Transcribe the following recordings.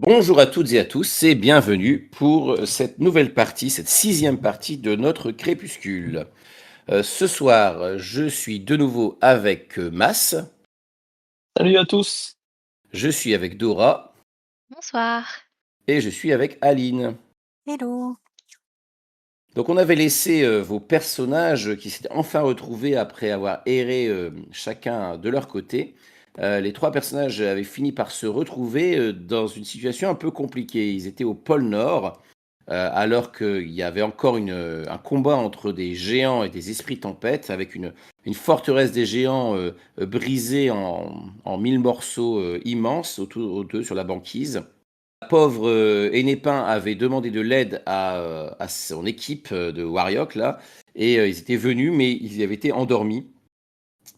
Bonjour à toutes et à tous et bienvenue pour cette nouvelle partie, cette sixième partie de notre crépuscule. Ce soir, je suis de nouveau avec Mas, Salut à tous. je suis avec Dora Bonsoir. et je suis avec Aline. Hello. Donc on avait laissé vos personnages qui s'étaient enfin retrouvés après avoir erré chacun de leur côté. Les trois personnages avaient fini par se retrouver dans une situation un peu compliquée. Ils étaient au pôle Nord. Alors qu'il y avait encore un combat entre des géants et des esprits tempêtes, avec une forteresse des géants brisée en 1000 morceaux immenses autour d'eux sur la banquise. La pauvre Hennepin avait demandé de l'aide à son équipe de Warriok, là, et ils étaient venus, mais ils avaient été endormis.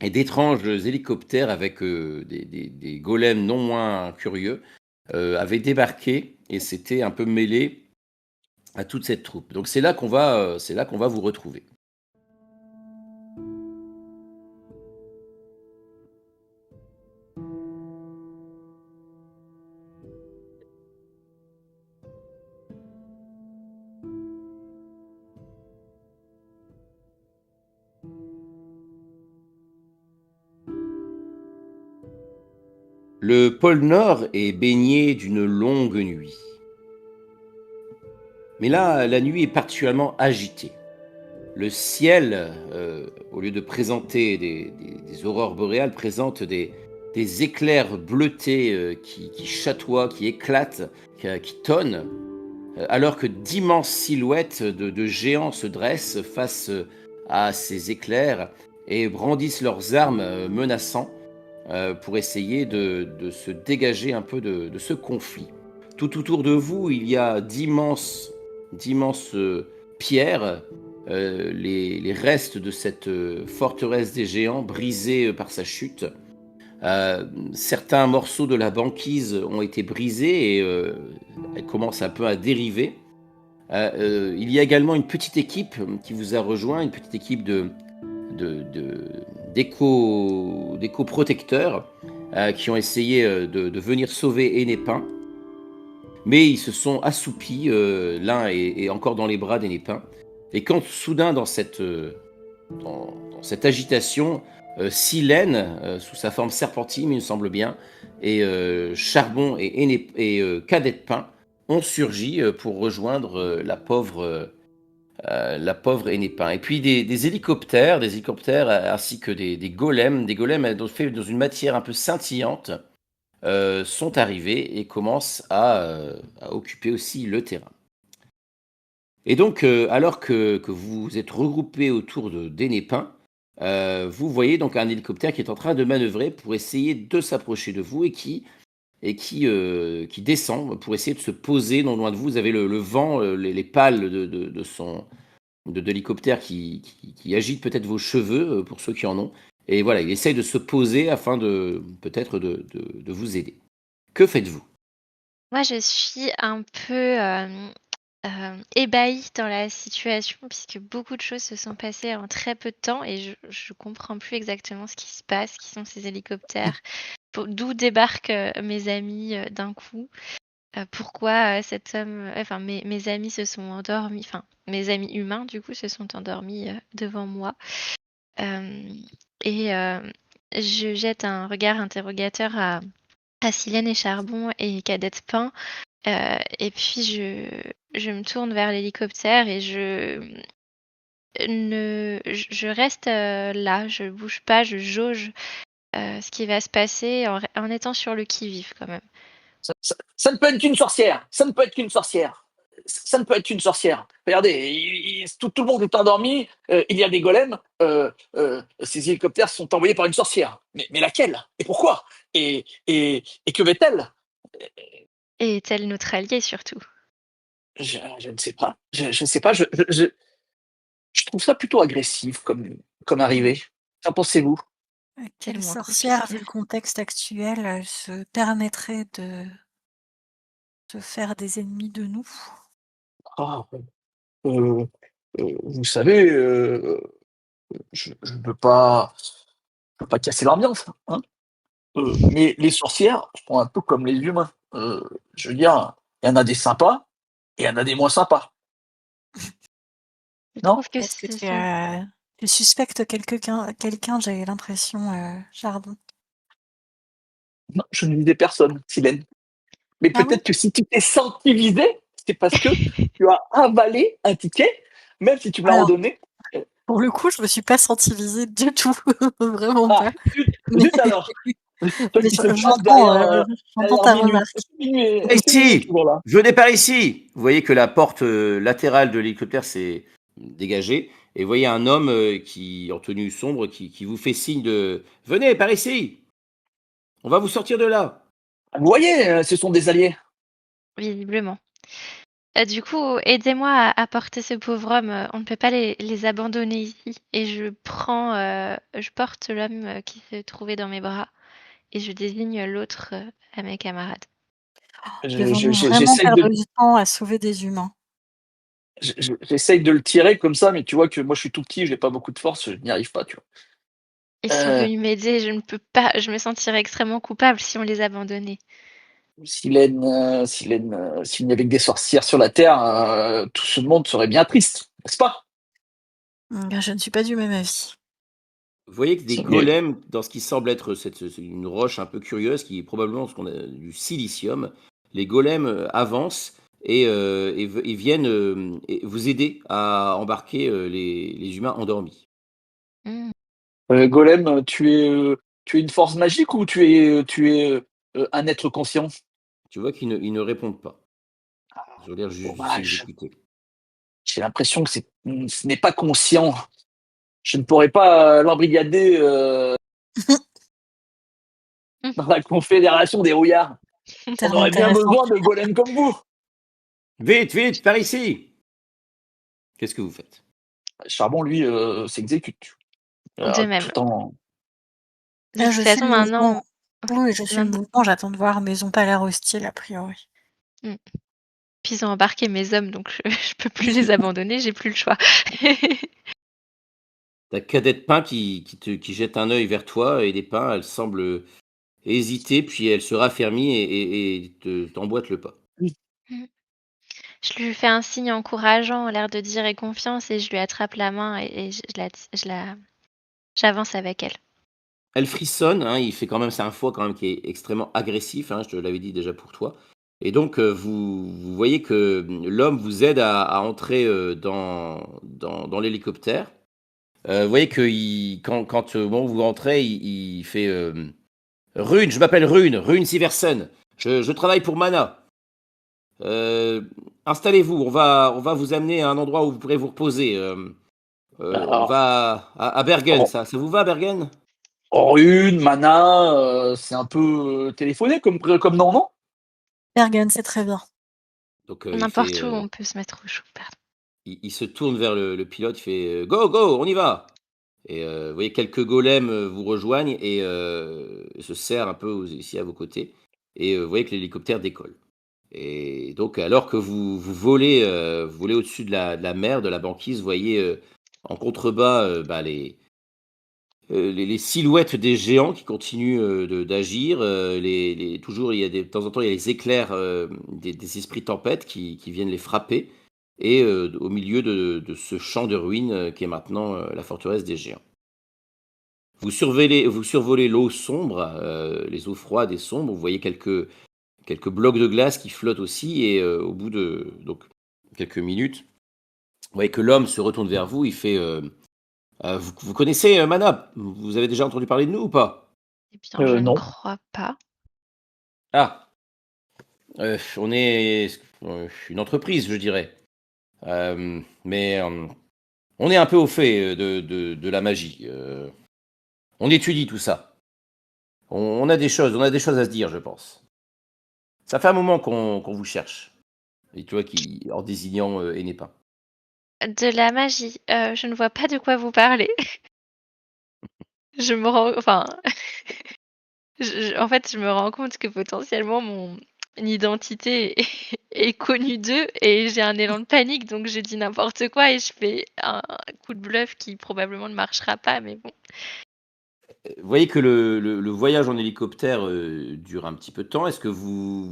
Et d'étranges hélicoptères avec des golems non moins curieux avaient débarqué et s'étaient un peu mêlés à toute cette troupe. Donc c'est là qu'on va vous retrouver. Le pôle Nord est baigné d'une longue nuit. Mais là, la nuit est particulièrement agitée. Le ciel, au lieu de présenter des aurores boréales, présente des éclairs bleutés qui chatoient, qui éclatent, qui tonnent, alors que d'immenses silhouettes de géants se dressent face à ces éclairs et brandissent leurs armes menaçants pour essayer de se dégager un peu de ce conflit. Tout autour de vous, il y a d'immenses pierres, les restes de cette forteresse des géants brisée par sa chute. Certains morceaux de la banquise ont été brisés et elle commence un peu à dériver. Il y a également une petite équipe qui vous a rejoint, une petite équipe d'éco-protecteurs qui ont essayé de venir sauver Hennepin. Mais ils se sont assoupis, l'un est encore dans les bras d'Hennepin. Et quand soudain, dans cette agitation, Silène, sous sa forme serpentine, il me semble bien, et Charbon et Cadet de Pain ont surgi pour rejoindre la pauvre Hennepin. Et puis des hélicoptères ainsi que des golems faits dans une matière un peu scintillante, sont arrivés et commencent à occuper aussi le terrain. Et donc, alors que vous vous êtes regroupés autour d'Hennepin, vous voyez donc un hélicoptère qui est en train de manœuvrer pour essayer de s'approcher de vous qui descend pour essayer de se poser non loin de vous. Vous avez le vent, les pales de l'hélicoptère qui agite peut-être vos cheveux, pour ceux qui en ont. Et voilà, il essaye de se poser afin de peut-être de vous aider. Que faites-vous? Moi, je suis un peu ébahie dans la situation puisque beaucoup de choses se sont passées en très peu de temps et je comprends plus exactement ce qui se passe, qui sont ces hélicoptères, d'où débarquent mes amis d'un coup, pourquoi cet homme, enfin mes amis se sont endormis, enfin mes amis humains du coup se sont endormis devant moi. Et je jette un regard interrogateur à Silène et Charbon et Cadette Pain. Et puis je me tourne vers l'hélicoptère et je reste là, je bouge pas, je jauge ce qui va se passer en étant sur le qui-vive quand même. Ça ne peut être qu'une sorcière. Ça ne peut être qu'une sorcière. Ça ne peut être qu'une sorcière. Regardez, tout le monde est endormi. Il y a des golems. Ces hélicoptères sont envoyés par une sorcière. Mais laquelle? Et pourquoi? Et que veut-elle? Et est-elle notre alliée surtout? Je ne sais pas. Je ne sais pas. Je trouve ça plutôt agressif comme arrivée. Qu'en pensez-vous? C'est le Quelle moins qu'on sorcière, puisse vu dire. le contexte actuel, se permettrait de se faire des ennemis de nous? Ah, euh, vous savez, je ne peux pas casser l'ambiance, hein. Mais les sorcières sont un peu comme les humains. Je veux dire, il y en a des sympas et il y en a des moins sympas. Je Non? trouve que Est-ce que c'est ça. tu suspectes quelqu'un, j'ai l'impression, Chardon. Non, je ne visais personne, Silène. Mais Ah bon? peut-être que si tu t'es senti visé, c'est parce que tu as avalé un ticket, même si tu me l'as Alors, redonné. pour le coup, je me suis pas sentie visée du tout, vraiment Ah, pas. Mais zut alors! Ce mais qui se cache j'entends, j'entends derrière ta minuit. remarque. Par Est-ce que minuit est ici! toujours là? Venez par ici! Vous voyez que la porte latérale de l'hélicoptère s'est dégagée et vous voyez un homme qui, en tenue sombre qui vous fait signe de venez par ici! On va vous sortir de là! Vous voyez, ce sont des alliés. Visiblement. Du coup, aidez-moi à porter ce pauvre homme. On ne peut pas les abandonner ici. Et je porte l'homme qui se trouvait dans mes bras et je désigne l'autre à mes camarades. Devons-nous vraiment J'essaye perdre de, du temps à sauver des humains? j'essaye de le tirer comme ça, mais tu vois que moi je suis tout petit, j'ai pas beaucoup de force, je n'y arrive pas, tu vois. Ils sont Euh, venus m'aider, je ne peux pas, je me sentirais extrêmement coupable si on les abandonnait. S'il n'y avait que des sorcières sur la Terre, tout ce monde serait bien triste, n'est-ce pas? Je ne suis pas du même avis. Vous voyez que des Mais golems, dans ce qui semble être une roche un peu curieuse, qui est probablement ce qu'on a du silicium, les golems avancent et viennent vous aider à embarquer les humains endormis. Hmm. Golem, tu es une force magique ou un être conscient? Tu vois qu'ils ils ne répondent pas. Ils ont l'air juste Dommage. s'exécuter. J'ai l'impression que ce n'est pas conscient. Je ne pourrais pas l'embrigader dans la confédération des rouillards. On Terme aurait bien intéressant. besoin de golems comme vous. Vite, vite, par ici! Qu'est-ce que vous faites? Charbon, lui, s'exécute. De même. Tout en. De toute Je suis façon, le mouvement. maintenant, Oui, je suis le maintenant- mouvement, j'attends de voir, mais ils ont pas l'air hostiles a priori. Hmm. Puis ils ont embarqué mes hommes, donc je peux plus les abandonner, j'ai plus le choix. Ta cadette Pain qui jette un œil vers toi et des Pains, elle semble hésiter, puis elle se raffermit t'emboîte le pas. Hmm. Je lui fais un signe encourageant, l'air de dire et confiance, et je lui attrape la main et j'avance avec elle. Elle frissonne, hein, il fait quand même, c'est un foie quand même qui est extrêmement agressif, hein, je te l'avais dit déjà pour toi. Et donc vous voyez que l'homme vous aide à entrer dans l'hélicoptère. Vous voyez que quand bon, vous rentrez, il fait Rune, je m'appelle Rune Siversen. Je travaille pour Mana. Installez-vous, on va vous amener à un endroit où vous pourrez vous reposer. On Alors, va à Bergen, Ro- ça vous va Bergen? Rune, Mana, c'est un peu téléphoné comme nom, non? Bergen, c'est très bien. Donc N'importe où, on peut se mettre au chaud, pardon. il se tourne vers le pilote, il fait Go, go, on y va! Et vous voyez quelques golems vous rejoignent et se serrent un peu ici à vos côtés. Et vous voyez que l'hélicoptère décolle. Et donc, alors que vous volez au-dessus de la mer, de la banquise, vous voyez en contrebas bah, les silhouettes des géants qui continuent d'agir. Toujours, de temps en temps, il y a les éclairs des esprits tempêtes qui viennent les frapper. Et au milieu de ce champ de ruines qui est maintenant la forteresse des géants. Vous survolez l'eau sombre, les eaux froides et sombres. Vous voyez quelques blocs de glace qui flottent aussi. Et au bout de donc, quelques minutes, vous voyez que l'homme se retourne vers vous. Il fait vous connaissez Mana? Vous avez déjà entendu parler de nous ou pas? Eh bien, je ne Non. crois pas. Ah, on est une entreprise, je dirais. Mais on est un peu au fait de la magie. On étudie tout ça. On a des choses à se dire, je pense. Ça fait un moment qu'on vous cherche. Et tu vois en désignant Enépin. De la magie, je ne vois pas de quoi vous parlez. Je me rends, enfin, en fait, je me rends compte que potentiellement mon identité est connue d'eux et j'ai un élan de panique, donc je dis n'importe quoi et je fais un coup de bluff qui probablement ne marchera pas, mais bon. Vous voyez que le voyage en hélicoptère dure un petit peu de temps. Qu'est-ce que vous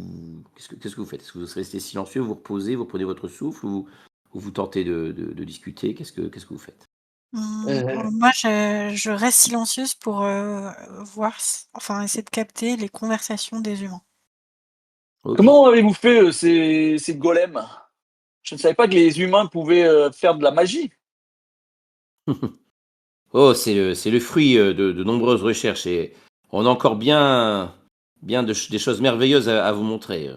faites? Est-ce que vous restez silencieux, vous reposez, vous prenez votre souffle ou vous tentez de discuter? Qu'est-ce que vous faites? Moi, je reste silencieuse pour, voir enfin, essayer de capter les conversations des humains. Ok. Comment avez-vous fait ces golems? Je ne savais pas que les humains pouvaient faire de la magie. Oh, c'est le fruit de nombreuses recherches et on a encore des choses merveilleuses à vous montrer.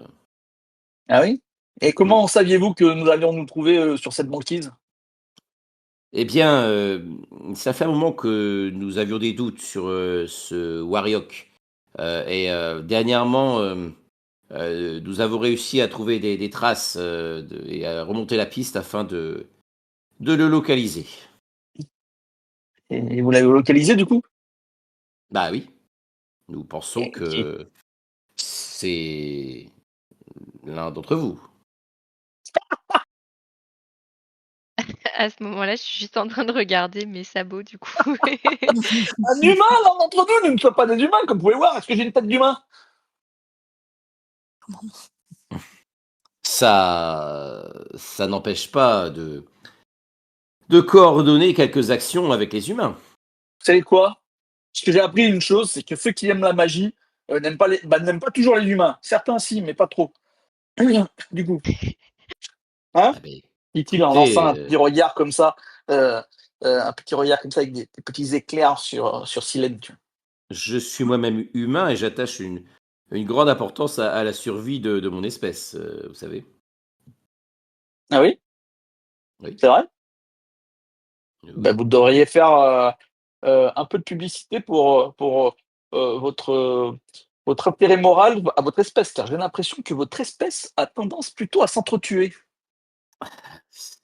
Ah oui? Et Oui. comment saviez-vous que nous allions nous trouver sur cette banquise? Eh bien, ça fait un moment que nous avions des doutes sur ce Warriok. Dernièrement, nous avons réussi à trouver des traces et à remonter la piste afin de le localiser. Et vous l'avez localisé du coup? Bah oui, nous pensons Et- que c'est l'un d'entre vous. À ce moment-là, je suis juste en train de regarder mes sabots du coup. Un humain, l'un d'entre nous, nous ne sommes pas des humains, comme vous pouvez voir. Est-ce que j'ai une tête d'humain? Ça n'empêche pas de coordonner quelques actions avec les humains. Vous savez quoi? Ce que j'ai appris une chose, c'est que ceux qui aiment la magie n'aiment pas toujours les humains. Certains si, mais pas trop. Du coup, hein? Ah ben, Dit-il en lançant écoutez, un petit regard comme ça, euh, un petit regard comme ça avec des petits éclairs sur Silène. Tu vois. je suis moi-même humain et j'attache une grande importance à la survie de mon espèce, vous savez. Ah oui, Oui, c'est vrai? Ben, oui. vous devriez faire un peu de publicité pour votre intérêt moral à votre espèce, car j'ai l'impression que votre espèce a tendance plutôt à s'entretuer.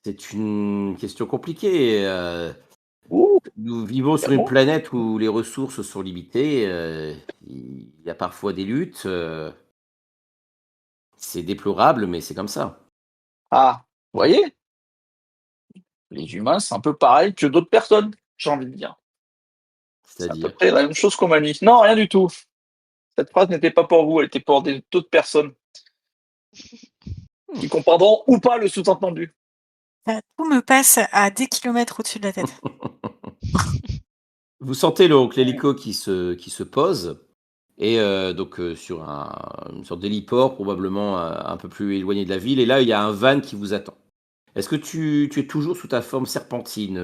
C'est une question compliquée. Ouh, Nous vivons sur une vraiment? planète où les ressources sont limitées. Il y a parfois des luttes. C'est déplorable, mais c'est comme ça. Ah, vous voyez, les humains, c'est un peu pareil que d'autres personnes, j'ai envie de dire. C'est à peu C'est-à-dire. près la même chose qu'on m'a dit. Non, rien du tout. Cette phrase n'était pas pour vous, elle était pour d'autres personnes qui comprendront ou pas le sous-entendu. Tout me passe à des kilomètres au-dessus de la tête. Vous sentez donc l'hélico qui se pose et sur une sorte d'héliport probablement un peu plus éloigné de la ville et là il y a un van qui vous attend. Est-ce que tu es toujours sous ta forme serpentine?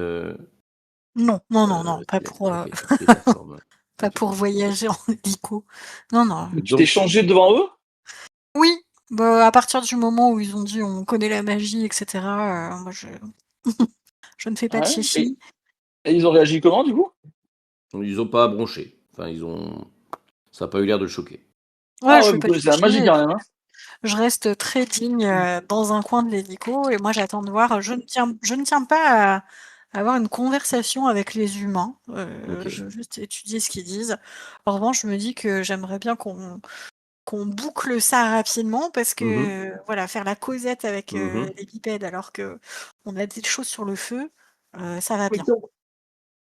Non, non, non, non, pas pour, OK, c'est ta forme. pas OK. pour voyager en hélico. Non, non. Tu t'es Donc changé devant eux? Oui, bah, à partir du moment où ils ont dit: «On connaît la magie» et cetera, moi je ne fais pas de Ouais. chichi. Et ils ont réagi comment, du coup? ils ont pas bronché. Enfin ça a pas eu l'air de le choquer. Ouais, Ah je ouais, fais vous pas de connaissez la chichi magie et quand puis même, hein? je reste très digne, dans un coin de l'hélico et moi j'attends de voir. Je ne tiens pas à avoir une conversation avec les humains, OK. je veux juste étudier ce qu'ils disent. En revanche, je me dis que j'aimerais bien qu'on boucle ça rapidement parce Mmh mh. que, voilà, faire la causette avec, Mmh. les bipèdes alors qu'on a des choses sur le feu, ça va Oui, bien. donc,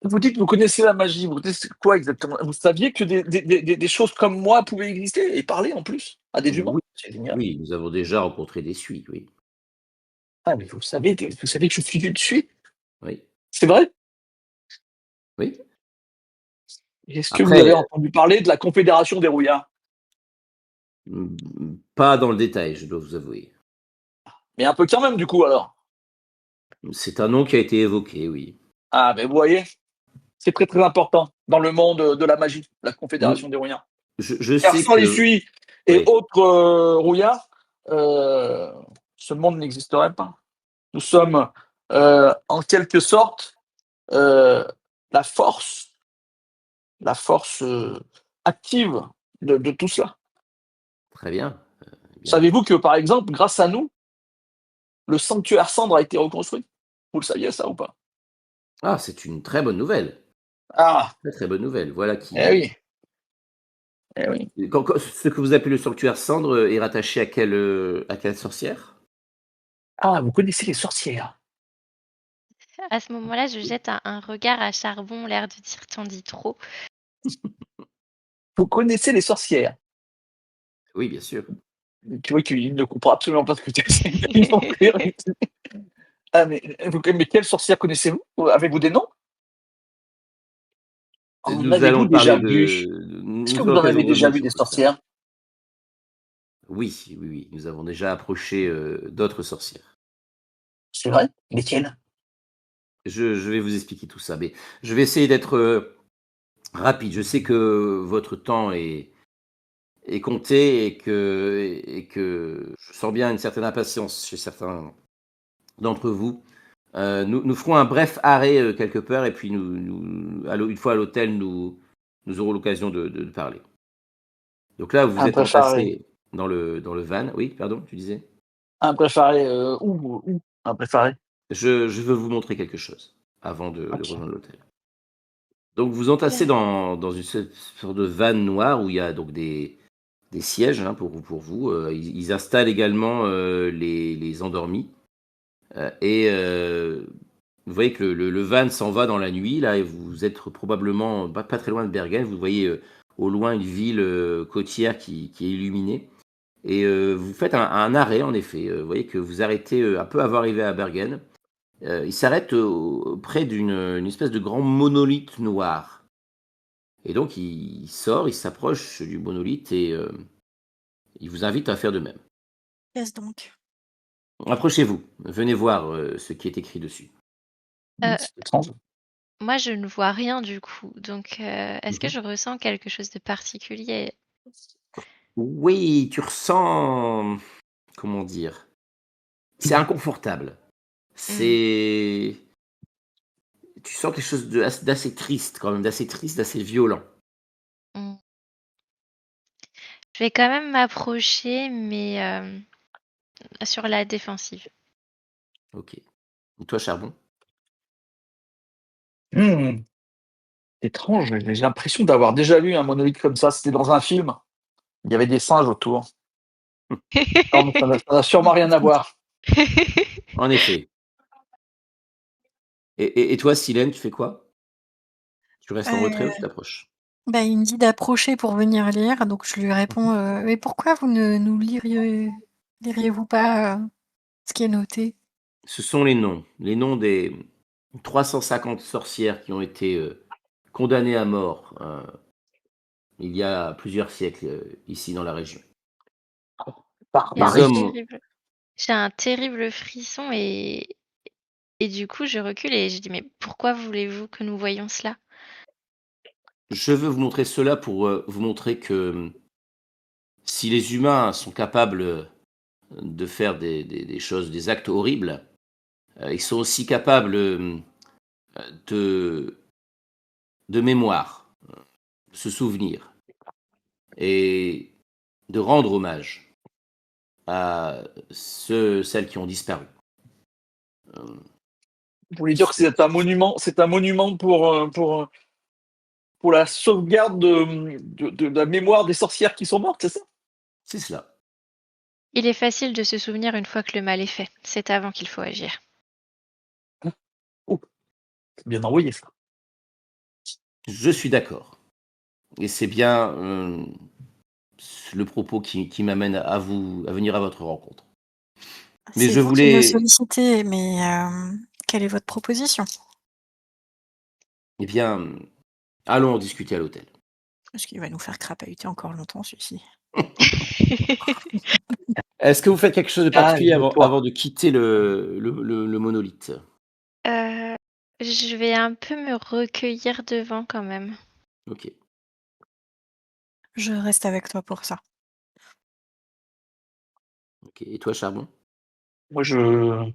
vous dites que vous connaissez la magie, vous connaissez quoi exactement? Vous saviez que des choses comme moi pouvaient exister et parler en plus à des humains? Oui, C'est génial. oui, nous avons déjà rencontré des suies, oui. Ah, mais vous savez que je suis une suite? Oui, C'est vrai? oui. Est-ce que vous avez Après, entendu parler de la Confédération des rouillards? pas dans le détail, je dois vous avouer. Mais un peu quand même, du coup, alors? C'est un nom qui a été évoqué, oui. Ah, mais vous voyez, c'est très, très important dans le monde de la magie, la Nous Confédération des rouillards. je Car sais sans les que suies et oui, autres rouillards, euh, ce monde n'existerait pas. Nous sommes en quelque sorte euh, la force, la force active de tout cela. très bien. Eh bien, Savez-vous que, par exemple, grâce à nous, le sanctuaire Cendre a été reconstruit? Vous le saviez ça ou pas? ah, c'est une très bonne nouvelle. Ah, Très, très bonne nouvelle. Voilà eh qui oui, eh oui. ce que vous appelez le sanctuaire Cendre est rattaché à quelle sorcière? Ah, vous connaissez les sorcières? À ce moment-là, je jette un regard à Charbon, l'air de dire: «Tu en dis trop». Vous connaissez les sorcières? Oui, bien sûr. Tu vois qu'il ne comprend absolument pas ce que tu essaies de lui montrer. Ah, mais quelle sorcière connaissez-vous? Avez-vous des noms? En Nous allons avez-vous parler déjà vu? de Est-ce que nous aurons vous en l'occasion avez de déjà revenir vu sur des tout ça. sorcières? Oui, oui, oui, nous avons déjà approché, d'autres sorcières. C'est vrai? Lesquelles? Je vais vous expliquer tout ça, mais je vais essayer d'être, rapide. Je sais que votre temps est compté et que je sens bien une certaine impatience chez certains d'entre vous. Nous ferons un bref arrêt, quelque part et puis une fois à l'hôtel, nous aurons l'occasion de parler. Donc là, vous Un êtes préparé. entassés dans le van. Oui, pardon, tu disais? Un préparé, où? Un préparé? Je veux vous montrer quelque chose avant de OK. rejoindre l'hôtel. Donc vous entassez dans une sorte de van noire où il y a donc des sièges, hein, pour vous. Ils installent également, les endormis, vous voyez que le van s'en va dans la nuit là et vous êtes probablement pas très loin de Bergen. Vous voyez, au loin une ville, côtière qui est illuminée et vous faites un arrêt en effet. Vous voyez que vous arrêtez, un peu avant d'arriver à Bergen. Il s'arrête, près une espèce de grand monolithe noir et donc il sort, il s'approche du monolithe et il vous invite à faire de même. Qu'est-ce donc? Approchez-vous, venez voir, ce qui est écrit dessus. C'est étrange. Moi, je ne vois rien du coup. Donc, est-ce que Mmh. je ressens quelque chose de particulier? Oui, tu ressens, comment dire? C'est inconfortable. Mmh, C'est Tu sens quelque chose d'assez triste quand même, d'assez triste, d'assez violent. mmh. Je vais quand même m'approcher, mais sur la défensive. OK. Et toi, Charbon? Mmh, étrange, j'ai l'impression d'avoir déjà vu un monolithe comme ça. C'était dans un film. Il y avait des singes autour. Non, mais ça n'a sûrement rien à voir. En effet. Et toi, Silène, tu fais quoi? Tu restes en retrait ou tu Heu, t'approches? bah, il me dit d'approcher pour venir lire, donc je lui réponds, Mmh. «Mais pourquoi vous ne nous liriez-vous pas, ce qui est noté?» Ce sont les noms des 350 sorcières qui ont été, condamnées à mort, il y a plusieurs siècles, ici dans la région. Par J'ai un Des Paris? hommes terrible j'ai un terrible frisson et du coup, je recule et je dis: «Mais pourquoi voulez-vous que nous voyions cela?» Je veux vous montrer cela pour, vous montrer que, si les humains sont capables, de faire des choses, des actes horribles, ils sont aussi capables, de mémoire, de se souvenir et de rendre hommage à celles qui ont disparu. Hem, Vous voulez dire que c'est c'est un monument pour la sauvegarde de la mémoire des sorcières qui sont mortes, c'est ça? c'est cela. Il est facile de se souvenir une fois que le mal est fait. C'est avant qu'il faut agir. Oh, c'est bien envoyé ça. Je suis d'accord et c'est bien, le propos qui m'amène à venir à votre rencontre. Mais C'est je vous qui me voulais sollicitez, mais quelle est votre proposition? eh bien, allons en discuter à l'hôtel. Parce qu'il va nous faire crapahuter encore longtemps celui-ci. Est-ce que vous faites quelque chose de particulier Calme-toi. avant de quitter le monolithe? Heu, je vais un peu me recueillir devant quand même. OK, Je reste avec toi pour ça. OK et toi, Charbon? Moi, je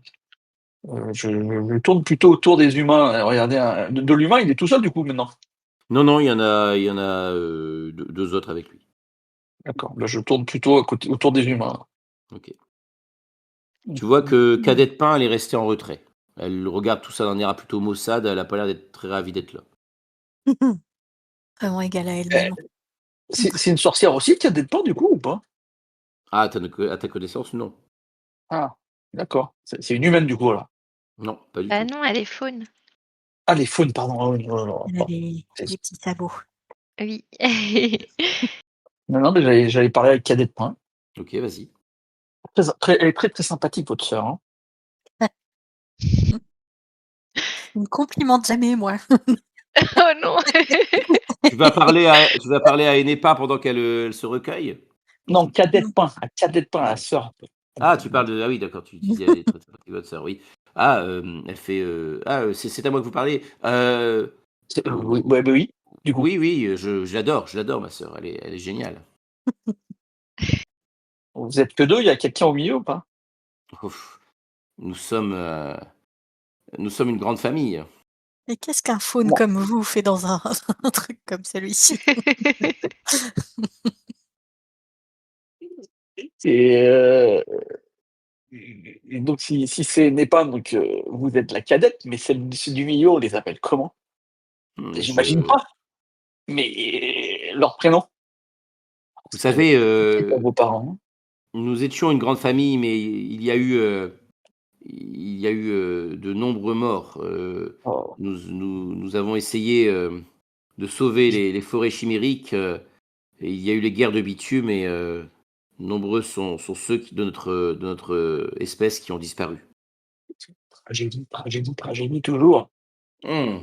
tourne plutôt autour des humains. Regardez, de l'humain, il est tout seul du coup maintenant. Non, non, il y en a, 2 autres avec lui. D'accord, bah, je tourne plutôt autour des humains. OK. Mmh. Tu vois que Mmh. Cadette Pain, elle est restée en retrait. Elle regarde tout ça d'un air plutôt maussade, elle a pas l'air d'être très ravie d'être là. Vraiment égale à Eh, elle-même. c'est une sorcière aussi qui a des dents du coup ou pas? Ah, à ta connaissance, non. Ah, d'accord. C'est une humaine du coup alors. Non, pas du Bah tout. non, elle est faune. Ah les faunes, pardon. Ah oui, oh là là, Elle a pardon. des C'est des petits sabots. Oui. Non, mais j'allais parler avec Cadet de Point. Ok, vas-y. Elle est très très sympathique, votre sœur. Hein. Il me complimente jamais, moi. Oh non. Tu vas parler à Enepa pendant qu'elle se recueille? Non, Cadet de Point, la sœur. Ah, tu parles de. Ah oui, d'accord, tu disais elle est très sympathique, votre sœur, oui. Ah, elle fait. Ah, c'est à moi que vous parlez. Oui, ouais, bah oui, du coup. Oui, oui, je l'adore, ma sœur. Elle est géniale. Vous êtes que deux, il y a quelqu'un au milieu ou pas? Ouf. Nous sommes, euh, nous sommes une grande famille. Et qu'est-ce qu'un faune Moi. comme vous fait dans un, un truc comme celui-ci? Et, et donc, si c'est n'est pas, donc vous êtes la cadette, mais ceux du milieu, on les appelle comment? J'imagine Je, pas, mais leur prénom, vous parce que savez, c'est pas vos parents. nous étions une grande famille, mais il y a eu de nombreux morts. Oh, Nous avons essayé de sauver les forêts chimériques. Et il y a eu les guerres de bitume et nombreux sont ceux de notre espèce qui ont disparu. tragédie, tragédie, tragédie toujours. Hmm.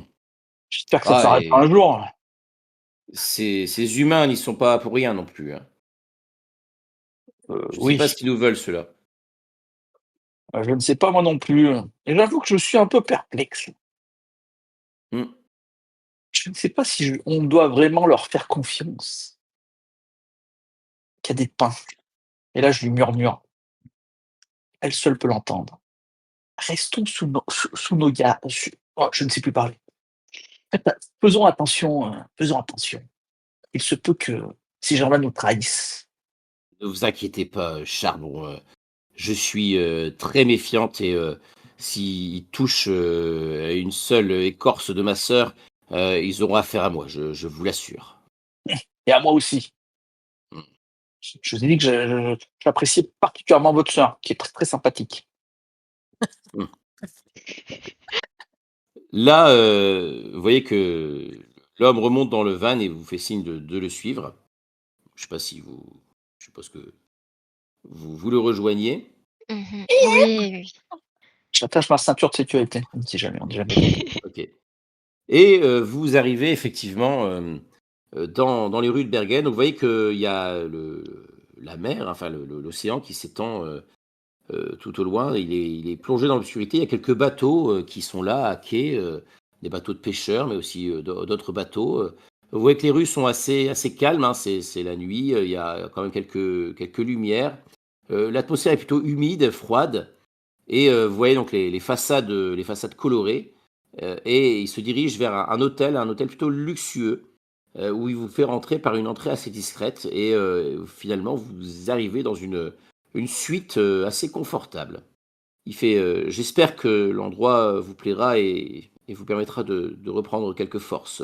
J'espère que ça Ah, s'arrêtera un et jour. ces humains n'y sont pas pour rien non plus, hein. Je ne sais Oui, pas ce qu'ils nous veulent, ceux-là. je ne sais pas moi non plus. Et j'avoue que je suis un peu perplexe. Hmm. Je ne sais pas si on doit vraiment leur faire confiance. Qu'il y a des pains. Et là, je lui murmure. Elle seule peut l'entendre. Restons sous nos gardes. Oh, je ne sais plus parler. Faisons attention, faisons attention. Il se peut que ces gens-là nous trahissent. Ne vous inquiétez pas, Charbon. Je suis très méfiante et s'ils touchent à une seule écorce de ma sœur, ils auront affaire à moi, je vous l'assure. Et à moi aussi. Hmm. Je vous ai dit que j'appréciais particulièrement votre sœur, qui est très très sympathique. Hmm. Là, vous voyez que l'homme remonte dans le van et vous fait signe de le suivre. Je sais pas si vous, je suppose que vous le rejoignez. Mhm. Oui, oui. J'attache ma ceinture de sécurité. On dit jamais trop. Ok. Et vous arrivez effectivement dans les rues de Bergen. Donc, vous voyez qu'il y a la mer, enfin l'océan qui s'étend tout au loin. Il est plongé dans l'obscurité. Il y a quelques bateaux qui sont là à quai, des bateaux de pêcheurs, mais aussi d'autres bateaux. Vous voyez que les rues sont assez calmes, hein. C'est la nuit. Il y a quand même quelques lumières. L'atmosphère est plutôt humide, froide. Et vous voyez donc les façades colorées. Et il se dirige vers un hôtel plutôt luxueux, où il vous fait rentrer par une entrée assez discrète. Et finalement, vous arrivez dans une suite assez confortable. Il fait j'espère que l'endroit vous plaira et vous permettra de reprendre quelques forces.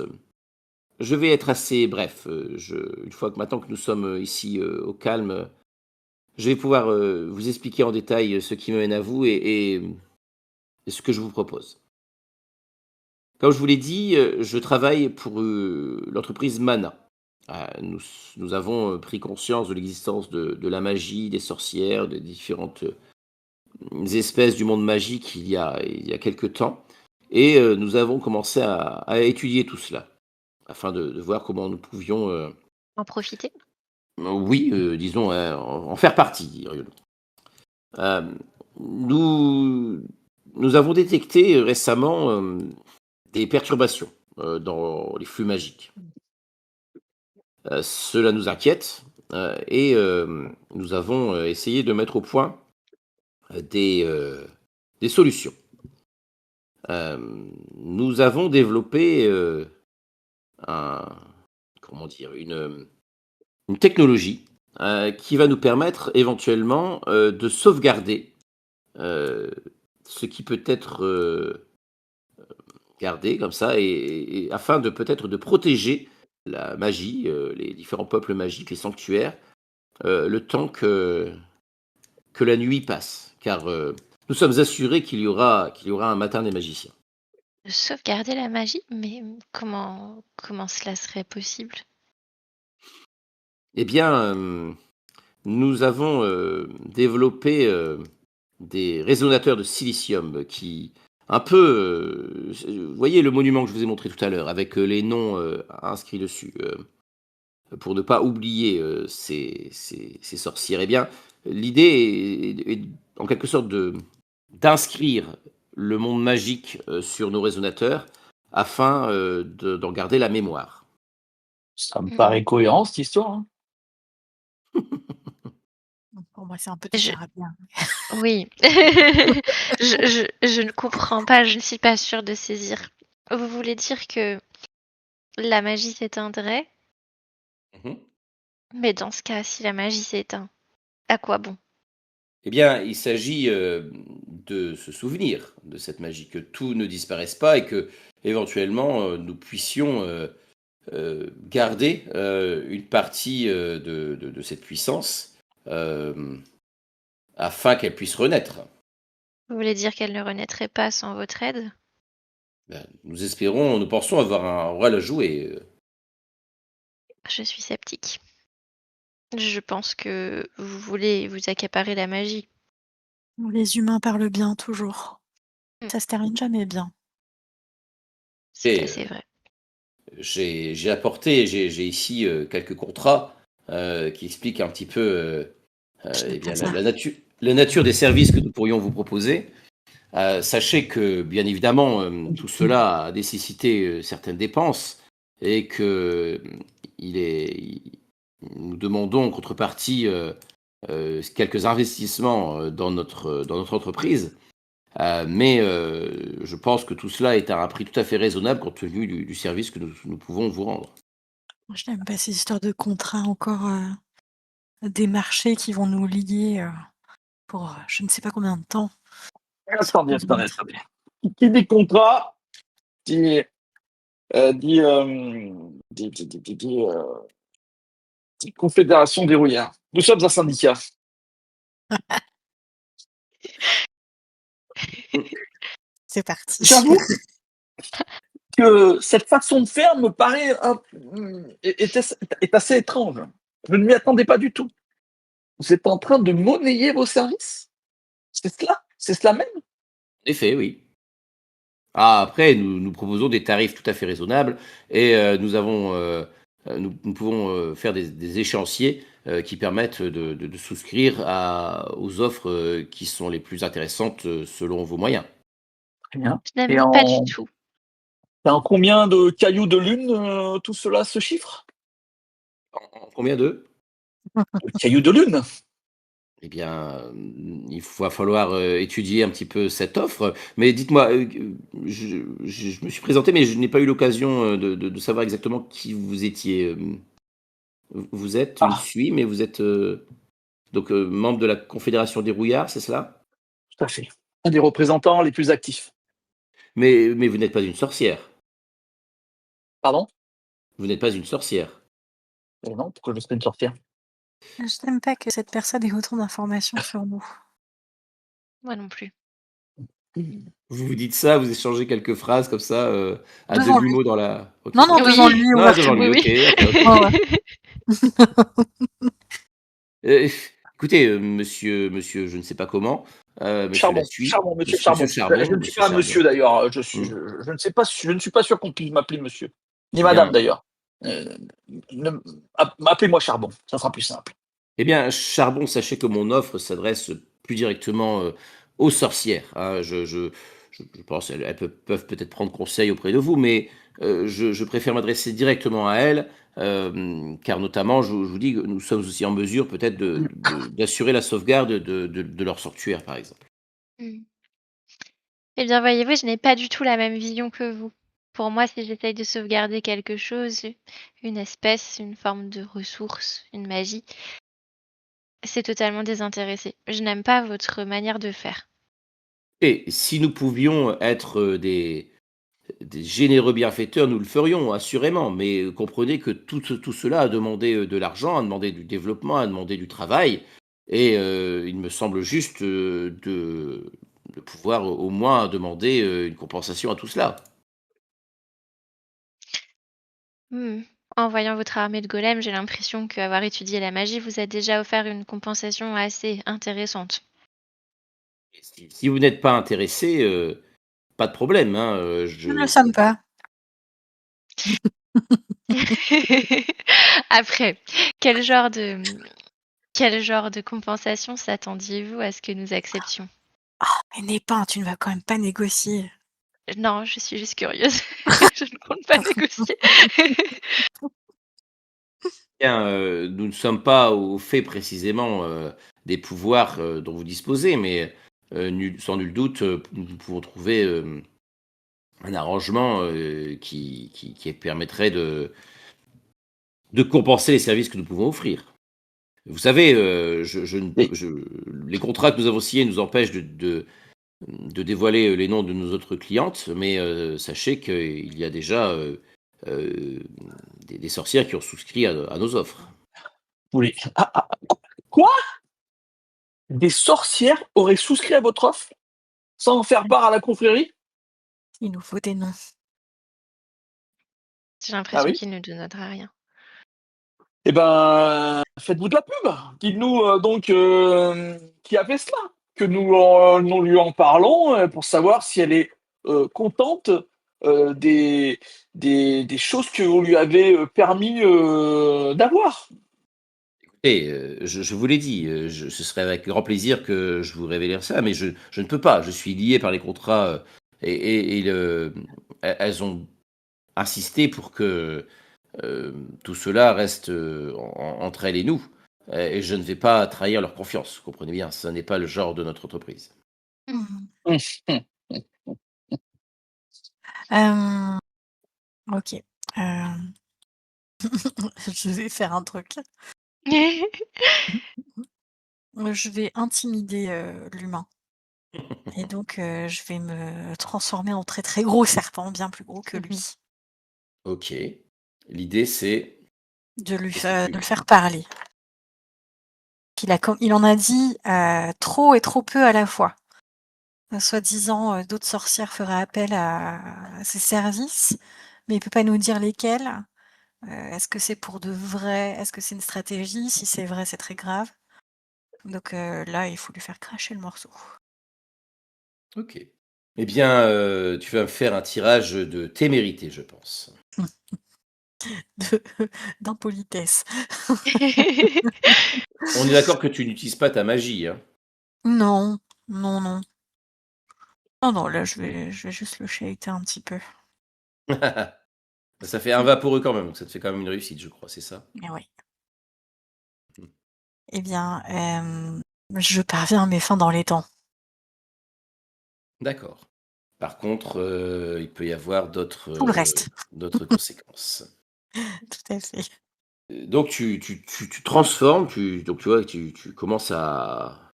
Je vais être assez bref. Une fois que maintenant que nous sommes ici au calme, je vais pouvoir vous expliquer en détail ce qui me mène à vous et ce que je vous propose. Comme je vous l'ai dit, je travaille pour l'entreprise Mana. Nous avons pris conscience de l'existence de la magie, des sorcières, des différentes espèces du monde magique il y a quelque temps. Et nous avons commencé à étudier tout cela, afin de voir comment nous pouvions, En profiter. oui, disons, en faire partie, dirions-nous. Euh, nous, nous avons détecté récemment des perturbations dans les flux magiques. Cela nous inquiète et nous avons essayé de mettre au point des solutions. Euh, Nous avons développé un, comment dire, une technologie qui va nous permettre éventuellement de sauvegarder euh, ce qui peut être gardé comme ça, et afin de peut-être de protéger la magie, les différents peuples magiques, les sanctuaires, le temps que la nuit passe. Car nous sommes assurés qu'il y aura un matin des magiciens. Sauvegarder la magie, mais comment cela serait possible? Eh bien, nous avons développé des résonateurs de silicium qui, un peu, vous voyez le monument que je vous ai montré tout à l'heure, avec les noms inscrits dessus, pour ne pas oublier ces sorcières. Eh bien, l'idée est en quelque sorte d'inscrire le monde magique sur nos résonateurs afin d'en garder la mémoire. Ça me Mhm. paraît cohérent, cette histoire, hein. Pour moi, c'est un peu des Je- carabins. Oui. Je ne comprends pas, je ne suis pas sûre de saisir. Vous voulez dire que la magie s'éteindrait? Mhm. Mais dans ce cas, si la magie s'éteint, à quoi bon? Eh bien, il s'agit de se souvenir de cette magie, que tout ne disparaisse pas et que, éventuellement, nous puissions garder une partie de cette puissance euh, afin qu'elle puisse renaître. Vous voulez dire qu'elle ne renaîtrait pas sans votre aide? Ben, nous pensons avoir un rôle à jouer. Je suis sceptique. Je pense que vous voulez vous accaparer la magie. Les humains parlent bien toujours. Mm. Ça se termine jamais bien. C'est Et assez vrai. j'ai apporté, j'ai ici quelques contrats qui expliquent un petit peu J'aime eh pas bien, ça. la nature des services que nous pourrions vous proposer. Sachez que, bien évidemment, tout cela a nécessité certaines dépenses et que nous demandons en contrepartie quelques investissements dans notre entreprise. Mais je pense que tout cela est à un prix tout à fait raisonnable compte tenu du service que nous pouvons vous rendre. Moi, je n'aime pas ces histoires de contrats encore, des marchés qui vont nous lier, pour, je ne sais pas combien de temps. Attendez. Qui dit contrat dit, dit confédération des rouillards. Nous sommes un syndicat. C'est parti. J'avoue que cette façon de faire me paraît est assez étrange. Je ne m'y attendais pas du tout. Vous êtes en train de monnayer vos services? C'est cela? C'est cela même? En effet, oui. Ah, après, nous proposons des tarifs tout à fait raisonnables et nous pouvons faire des échéanciers qui permettent de souscrire aux offres qui sont les plus intéressantes selon vos moyens. Très bien. Je Et n'aime pas du tout. en combien de cailloux de lune tout cela se chiffre? En combien d'eux? De cailloux de lune? Eh bien, il va falloir étudier un petit peu cette offre. Mais dites-moi, je me suis présenté, mais je n'ai pas eu l'occasion de savoir exactement qui vous étiez. Vous êtes, oui, je Ah, suis, mais vous êtes donc membre de la Confédération des Rouillards, c'est cela? tout à fait. Un des représentants les plus actifs. Mais vous n'êtes pas une sorcière. Pardon? Vous n'êtes pas une sorcière. Eh non, pourquoi je serais une sorcière? Je n'aime pas que cette personne ait autant d'informations sur nous. Moi non plus. Vous vous dites ça, vous échangez quelques phrases comme ça, à Devant lui. demi-mot dans la. Ok, Non, non, d'accord. devant Oui, lui, Ah, ouvert devant sur oui, lui, oui. ok, ok, ok. Ouais, ouais. Euh, écoutez, monsieur, je ne sais pas comment, monsieur Charbon, Lassuie, monsieur monsieur Charbon. Je Charbon, ne suis monsieur pas Charbon. monsieur d'ailleurs. Hmm. Je ne sais pas, je ne suis pas sûr qu'on puisse m'appeler monsieur, ni Eh madame bien, d'ailleurs. Euh, Appelez-moi Charbon, ça sera plus simple. eh bien, Charbon, sachez que mon offre s'adresse plus directement aux sorcières, hein. Je pense qu'elles peuvent peut-être prendre conseil auprès de vous, mais je préfère m'adresser directement à elles, car notamment, je vous dis que nous sommes aussi en mesure peut-être d'assurer la sauvegarde de leur sanctuaire, par exemple. Mm. Eh bien, voyez-vous, je n'ai pas du tout la même vision que vous. Pour moi, si j'essaye de sauvegarder quelque chose, une espèce, une forme de ressource, une magie, c'est totalement désintéressé. Je n'aime pas votre manière de faire. Et si nous pouvions être des généreux bienfaiteurs, nous le ferions, assurément. Mais comprenez que tout cela a demandé de l'argent, a demandé du développement, a demandé du travail. Et il me semble juste de pouvoir au moins demander une compensation à tout cela. Hmm. En voyant votre armée de golems, j'ai l'impression qu'avoir étudié la magie vous a déjà offert une compensation assez intéressante. Et si vous n'êtes pas intéressé, pas de problème. Hein, Nous ne le sommes pas. Après, quel genre de compensation s'attendiez-vous à ce que nous acceptions? Mais Népin, tu ne vas quand même pas négocier. Non, je suis juste curieuse. Je ne compte pas négocier. Bien, nous ne sommes pas au fait précisément des pouvoirs dont vous disposez, mais sans nul doute, nous pouvons trouver un arrangement qui permettrait de compenser les services que nous pouvons offrir. Vous savez, les contrats que nous avons signés nous empêchent de dévoiler les noms de nos autres clientes, mais sachez qu'il y a déjà des sorcières qui ont souscrit à nos offres. Oui. Quoi? Des sorcières auraient souscrit à votre offre sans en faire part à la confrérie? Il nous faut des noms. J'ai Ah l'impression oui? qu'il ne nous donnera rien. Eh ben, faites-vous de la pub. Dites-nous donc qui a fait cela. Que nous lui en parlons pour savoir si elle est contente des choses que vous lui avez permis d'avoir. Et je vous l'ai dit, ce serait avec grand plaisir que je vous révélerais ça, mais je ne peux pas. Je suis lié par les contrats elles ont insisté pour que tout cela reste entre elles et nous. Et je ne vais pas trahir leur confiance. Vous comprenez bien, ce n'est pas le genre de notre entreprise. Ok. Je vais faire un truc. Je vais intimider l'humain. Et donc, je vais me transformer en très très gros serpent, bien plus gros que lui. Ok. L'idée, c'est De le exécute. faire parler. Il en a dit trop et trop peu à la fois. Soi-disant, d'autres sorcières feraient appel à ses services, mais il peut pas nous dire lesquelles. Est-ce que c'est pour de vrai? Est-ce que c'est une stratégie? Si c'est vrai, c'est très grave. Donc là, il faut lui faire cracher le morceau. Ok. Eh bien, tu vas me faire un tirage de témérité, je pense. D'impolitesse. On est d'accord que tu n'utilises pas ta magie, hein? Non, non, non. Non, non, là, je vais juste le shaker un petit peu. Ça fait un vaporeux quand même, donc ça te fait quand même une réussite, je crois, c'est ça? Eh oui. Eh bien, je parviens à mes fins dans les temps. D'accord. Par contre, il peut y avoir Tout le reste. d'autres conséquences. Tout à fait. Donc tu transformes, donc tu vois, tu commences à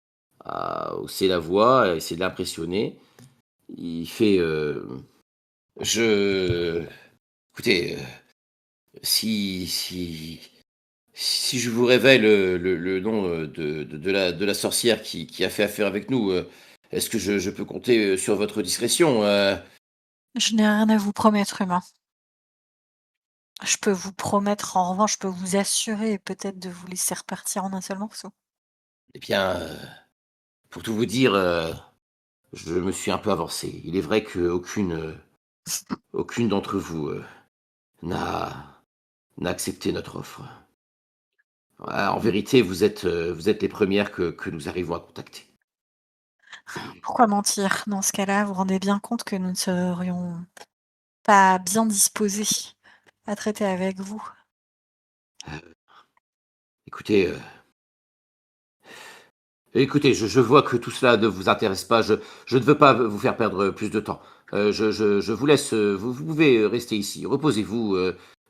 hausser la voix, à essayer de l'impressionner. Il fait, je écoutez, si je vous révèle le nom de la sorcière qui a fait affaire avec nous, est-ce que je peux compter sur votre discrétion? Je n'ai rien à vous promettre, humain. Je peux vous promettre, en revanche, je peux vous assurer peut-être de vous laisser repartir en un seul morceau. Eh bien, pour tout vous dire, je me suis un peu avancé. Il est vrai aucune d'entre vous n'a accepté notre offre. En vérité, vous êtes les premières que nous arrivons à contacter. Pourquoi mentir? Dans ce cas-là, vous vous rendez bien compte que nous ne serions pas bien disposés à traiter avec vous. Écoutez, écoutez, je vois que tout cela ne vous intéresse pas. Je ne veux pas vous faire perdre plus de temps. Je vous laisse. Vous pouvez rester ici. Reposez-vous.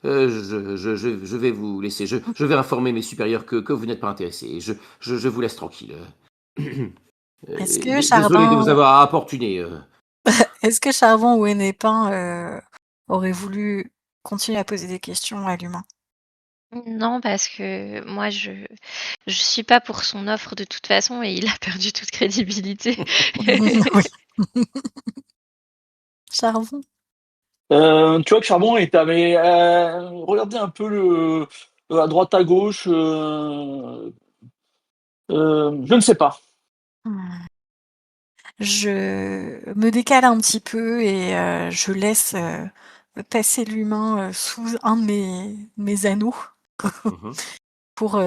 Je vais vous laisser. Je vais informer mes supérieurs que vous n'êtes pas intéressé. Et je vous laisse tranquille. Est-ce que Désolé de vous Charbon avoir importuné. est-ce que Charbon ou Hennepin auraient voulu continuer à poser des questions à l'humain? Non, parce que moi, je suis pas pour son offre de toute façon et il a perdu toute crédibilité. Oui. Charbon? Tu vois que Charbon avait regardé un peu à droite à gauche. Je ne sais pas. Mmh. Je me décale un petit peu et je laisse passer l'humain sous un de mes anneaux Mhm. pour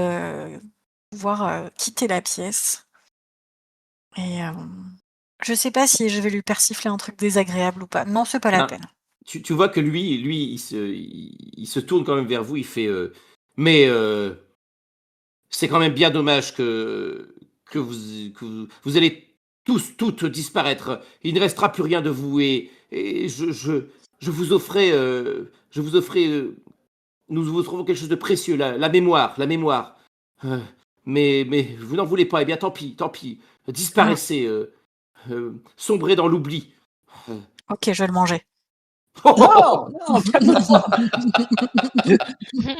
pouvoir quitter la pièce. Et je sais pas si je vais lui persifler un truc désagréable ou pas. Non, c'est pas la Ben, peine. tu vois que lui, il se tourne quand même vers vous. Il fait, mais c'est quand même bien dommage que vous allez tous, toutes disparaître. Il ne restera plus rien de vous et je vous offrais, nous vous offrons quelque chose de précieux, la mémoire, la mémoire. Euh, mais vous n'en voulez pas. Eh bien, tant pis, tant pis. Mmh. Disparaissez, sombrez dans l'oubli. Euh, Ok, je vais le manger. Non, non, calme-toi.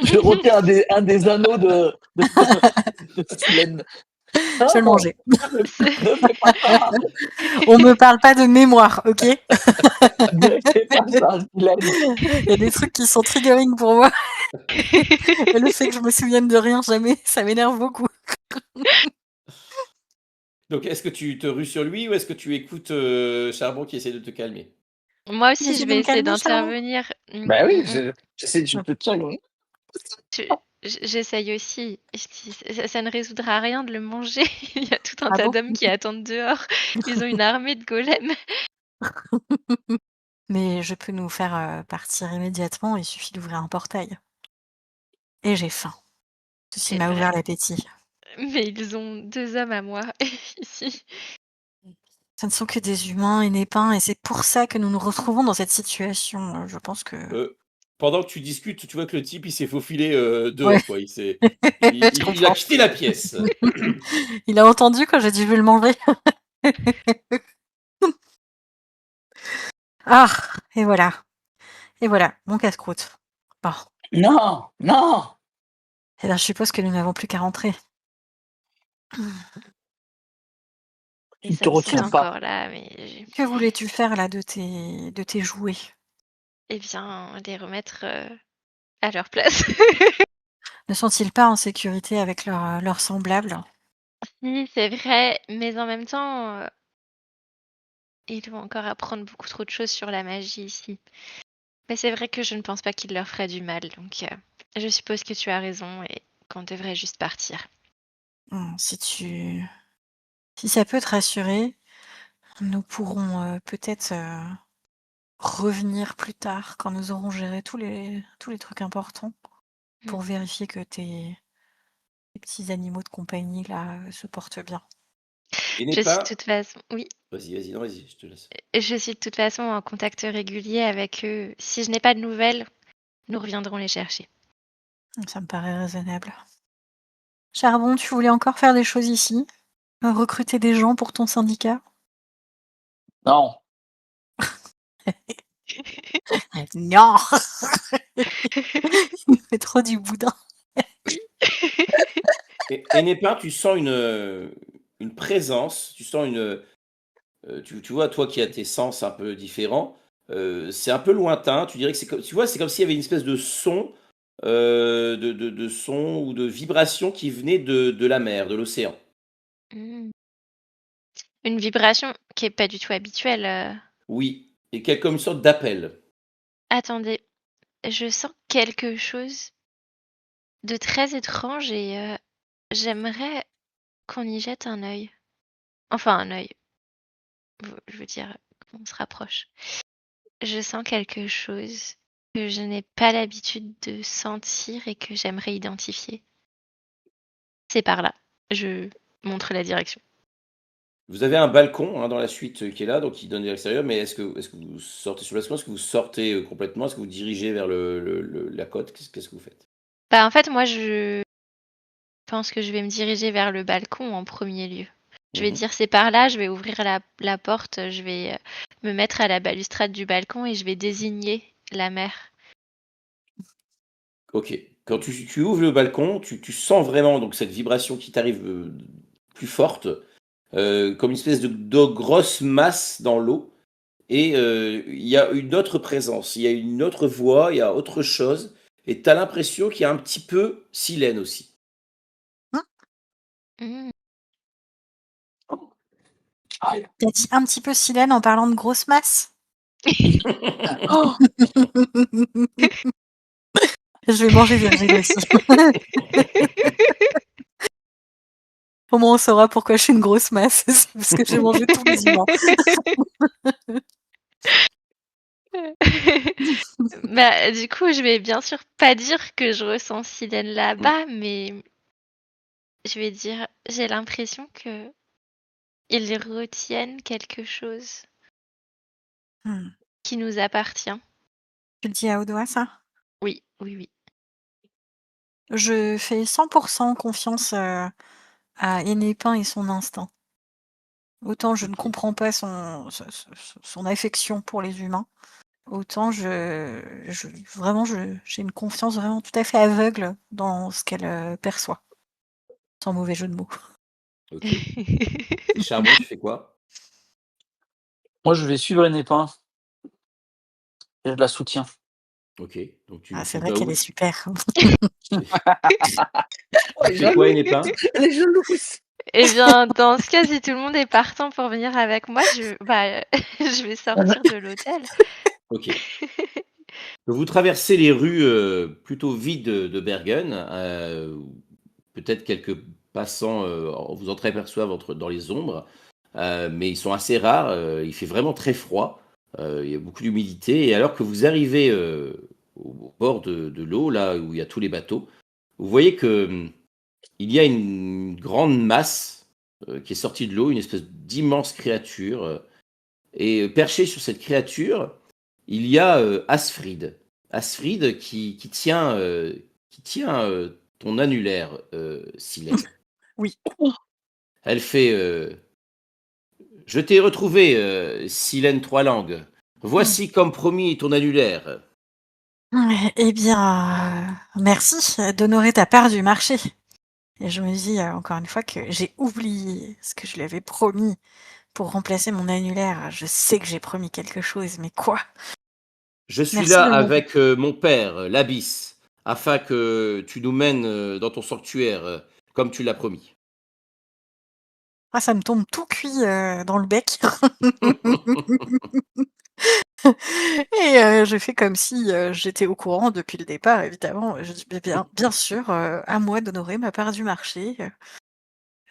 Je retiens un des anneaux de Silène. Je vais le Non, manger. ne fais pas ça. On me parle pas de mémoire, ok? Ne fais pas ça, Silène. Il y a des trucs qui sont triggering pour moi. Et le fait que je me souvienne de rien jamais, ça m'énerve beaucoup. Donc, est-ce que tu te rues sur lui ou est-ce que tu écoutes Charbon qui essaie de te calmer? Moi aussi, je J'essaie de vais me essayer calmer, Charbon. d'intervenir. Bah oui, Mm. je te tiens. Tu- J'essaye aussi. Ça ne résoudra rien de le manger. Il y a tout un Ah tas bon? d'hommes qui attendent dehors. Ils ont une armée de golems. Mais je peux nous faire partir immédiatement, il suffit d'ouvrir un portail. Et j'ai faim. Ceci C'est m'a ouvert vrai. l'appétit. Mais ils ont 2 hommes à moi ici. Ce ne sont que des humains et des pains, et c'est pour ça que nous nous retrouvons dans cette situation. Je pense que... Pendant que tu discutes, tu vois que le type, il s'est faufilé Ouais, dehors, quoi. je Il a comprends. quitté la pièce. Il a entendu quand j'ai dit je vais le manger. Ah, et voilà. Et voilà, mon casse-croûte. Bon, Non, non. eh bien, je suppose que nous n'avons plus qu'à rentrer. Il Les te hommes sont retient pas. encore là, mais Que voulais-tu faire là de tes jouets? eh bien, les remettre à leur place. Ne sont-ils pas en sécurité avec leurs semblables? Oui, c'est vrai, mais en même temps, ils vont encore apprendre beaucoup trop de choses sur la magie ici. Mais c'est vrai que je ne pense pas qu'il leur ferait du mal, donc je suppose que tu as raison et qu'on devrait juste partir. Si ça peut te rassurer, nous pourrons peut-être revenir plus tard quand nous aurons géré tous les trucs importants Mm. pour vérifier que tes petits animaux de compagnie là se portent bien. Et n'est Je suis de pas. toute façon, oui, Vas-y, non, vas-y, je te laisse. je suis de toute façon en contact régulier avec eux. Si je n'ai pas de nouvelles, nous reviendrons les chercher. Ça me paraît raisonnable. Charbon, tu voulais encore faire des choses ici? Recruter des gens pour ton syndicat? Non. Non! Il fait trop du boudin. Et n'est pas, tu sens une présence, tu sens tu vois, toi qui as tes sens un peu différents, c'est un peu lointain. Tu dirais que tu vois, c'est comme s'il y avait une espèce de son, de son ou de vibration qui venait de la mer, de l'océan. Mm. Une vibration qui est pas du tout habituelle. Oui, et comme une sorte d'appel. Attendez, je sens quelque chose de très étrange et j'aimerais qu'on y jette un œil. Enfin, un œil. Je veux dire, qu'on se rapproche. Je sens quelque chose que je n'ai pas l'habitude de sentir et que j'aimerais identifier. C'est par là. Je montre la direction. Vous avez un balcon hein, dans la suite qui est là, donc qui donne vers l'extérieur, mais est-ce que vous sortez sur le balcon? Est-ce que vous sortez complètement? Est-ce que vous dirigez vers la côte? Qu'est-ce que vous faites? Bah, en fait, moi, je pense que je vais me diriger vers le balcon en premier lieu. Je vais Mhm. dire c'est par là, je vais ouvrir la porte, je vais me mettre à la balustrade du balcon et je vais désigner la mer. Ok. Quand tu ouvres le balcon, tu sens vraiment donc cette vibration qui t'arrive plus forte, comme une espèce de grosse masse dans l'eau. et il y a une autre présence, il y a une autre voix, il y a autre chose, et tu as l'impression qu'il y a un petit peu Silène aussi. Hein? Mmh. Aïe. Tu dit un petit peu Silène en parlant de grosse masse? Oh Je vais manger Virgile aussi. Au moins on saura pourquoi je suis une grosse masse, c'est parce que j'ai mangé tous les humains. Bah, du coup, je vais bien sûr pas dire que je ressens Silène Mmh. là-bas, mais je vais dire, j'ai l'impression qu'ils retiennent quelque chose Mmh. qui nous appartient. Tu le dis à haute voix ça? Oui, oui, oui. Je fais 100 confiance, à Hennépin et son instinct. Autant je ne OK. comprends pas son affection pour les humains, autant je vraiment j'ai une confiance vraiment tout à fait aveugle dans ce qu'elle, perçoit. Sans mauvais jeu de mots. OK. Et Charbon, tu fais quoi? Moi, je vais suivre Népin et je la soutiens. OK, donc Ah, c'est tu vrai vas qu'elle est où? super. Oh, Tu elle est fais quoi, jalouse! Hennépin? Elle est jalouse! Eh bien, dans ce cas, si tout le monde est partant pour venir avec moi, je vais sortir de l'hôtel. OK. Vous traversez les rues, plutôt vides de Bergen, peut-être quelques passants, vous entreaperçoivent dans les ombres, mais ils sont assez rares, il fait vraiment très froid, il y a beaucoup d'humidité et alors que vous arrivez, au bord de l'eau, là où il y a tous les bateaux, vous voyez que, il y a une grande masse, qui est sortie de l'eau, une espèce d'immense créature, et perché sur cette créature, il y a Asfrid. Asfrid qui tient ton annulaire, Silène. Oui. Elle fait Je t'ai retrouvé, Silène Trois Langues. Mmh. Voici comme promis ton annulaire. Eh bien, merci, d'honorer ta part du marché et je me dis, encore une fois que j'ai oublié ce que je lui avais promis pour remplacer mon annulaire. Je sais que j'ai promis quelque chose, mais quoi? Je suis Merci là de me avec mon père, l'Abysse, afin que tu nous mènes dans ton sanctuaire, comme tu l'as promis. ah, ça me tombe tout cuit, dans le bec et je fais comme si, j'étais au courant depuis le départ évidemment. Je dis: «Beh, bien sûr, à moi d'honorer ma part du marché,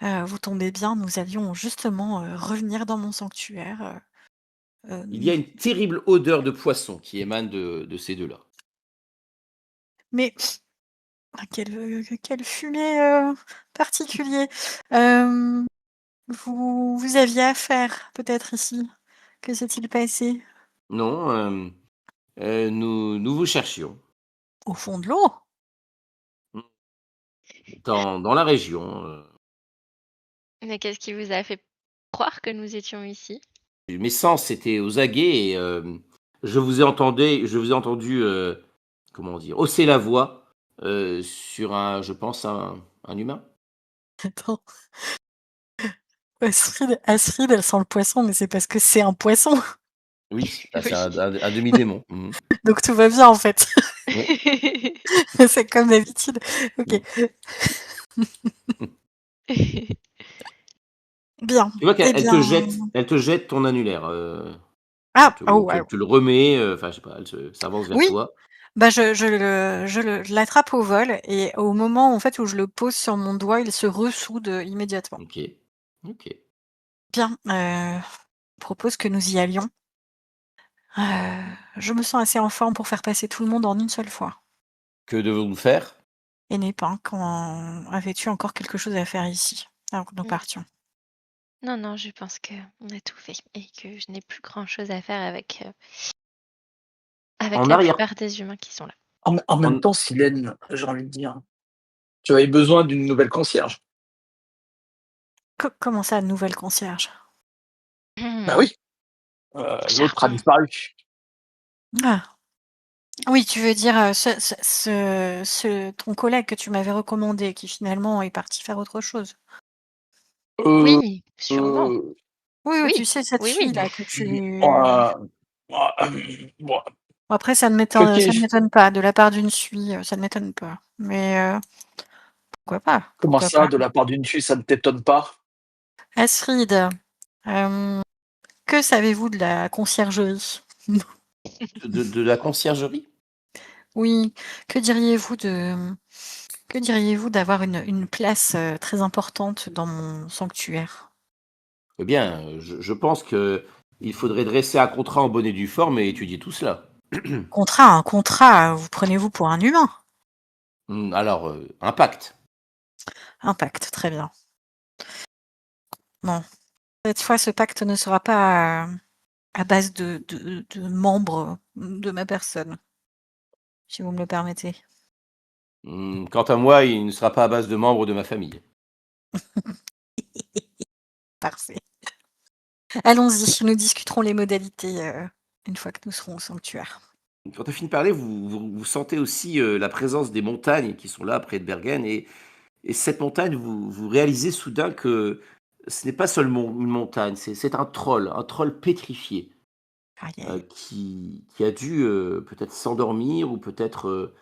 vous tombez bien, nous allions justement, revenir dans mon sanctuaire, Il y a nous» une terrible odeur de poisson qui émane de ces deux-là. mais ah, quel fumet, particulier. Hem, vous aviez affaire peut-être ici? Que s'est-il passé? Non, nous vous cherchions. Au fond de l'eau? Mmh. Dans la région, Mais qu'est-ce qui vous a fait croire que nous étions ici? mes sens étaient aux aguets et je vous ai entendu, comment dire? Hausser la voix, sur je pense un humain? Attends, Astrid, elle sent le poisson, mais c'est parce que c'est un poisson, Oui, bah, c'est Oui. un demi-démon. Mmh. donc tout va bien en fait. Oui. C'est comme d'habitude. OK, bien. Tu vois Eh qu'elle bien elle te jette ton annulaire, ah! Oh ou waouh! tu le remets, enfin je sais pas, elle s'avance vers Oui, toi. bah, je l'attrape au vol et au moment, en fait, où je le pose sur mon doigt, il se ressoude, immédiatement. OK. OK. Bien, propose que nous y allions. Je me sens assez en forme pour faire passer tout le monde en une seule fois. Que devons-nous faire? Et Népin, quand avais-tu encore quelque chose à faire ici, avant que nous Mmh. partions? Non, non, je pense qu'on a tout fait et que je n'ai plus grand-chose à faire avec En la arrière plupart des humains qui sont là. En même en temps, Silène, j'ai envie de dire, tu avais besoin d'une nouvelle concierge. Comment ça, nouvelle concierge? Bah oui, l'autre a Charbon. disparu. Ah! Oui, tu veux dire, ton collègue que tu m'avais recommandé, qui finalement est parti faire autre chose? Heu Oui, sûrement. Oui, oui, tu Oui, sais cette oui, oui. fille-là que tu Moi, bon, après ça ne ok. m'étonne pas de la part d'une suie, ça ne m'étonne pas. Mais, pourquoi pas? Comment Pourquoi ça, pas? de la part d'une fille, ça ne t'étonne pas? Astrid, hem, que savez-vous de la conciergerie? De la conciergerie? Oui, que diriez-vous de, que diriez-vous d'avoir une place, très importante dans mon sanctuaire? Eh bien, je pense que il faudrait dresser un contrat en bonne et due forme et étudier tout cela. Un contrat, vous prenez-vous pour un humain? Alors, un pacte. Un pacte, très bien. Bon, cette fois, ce pacte ne sera pas à base de membres de ma personne, si vous me le permettez. Quant à moi, il ne sera pas à base de membres de ma famille. Parfait. Allons-y, nous discuterons les modalités, une fois que nous serons au sanctuaire. Quand tu as fini de parler, vous sentez aussi, la présence des montagnes qui sont là près de Bergen et cette montagne, vous réalisez soudain que ce n'est pas seulement une montagne, c'est un troll pétrifié, Aïe, aïe. qui a dû, peut-être s'endormir ou peut-être,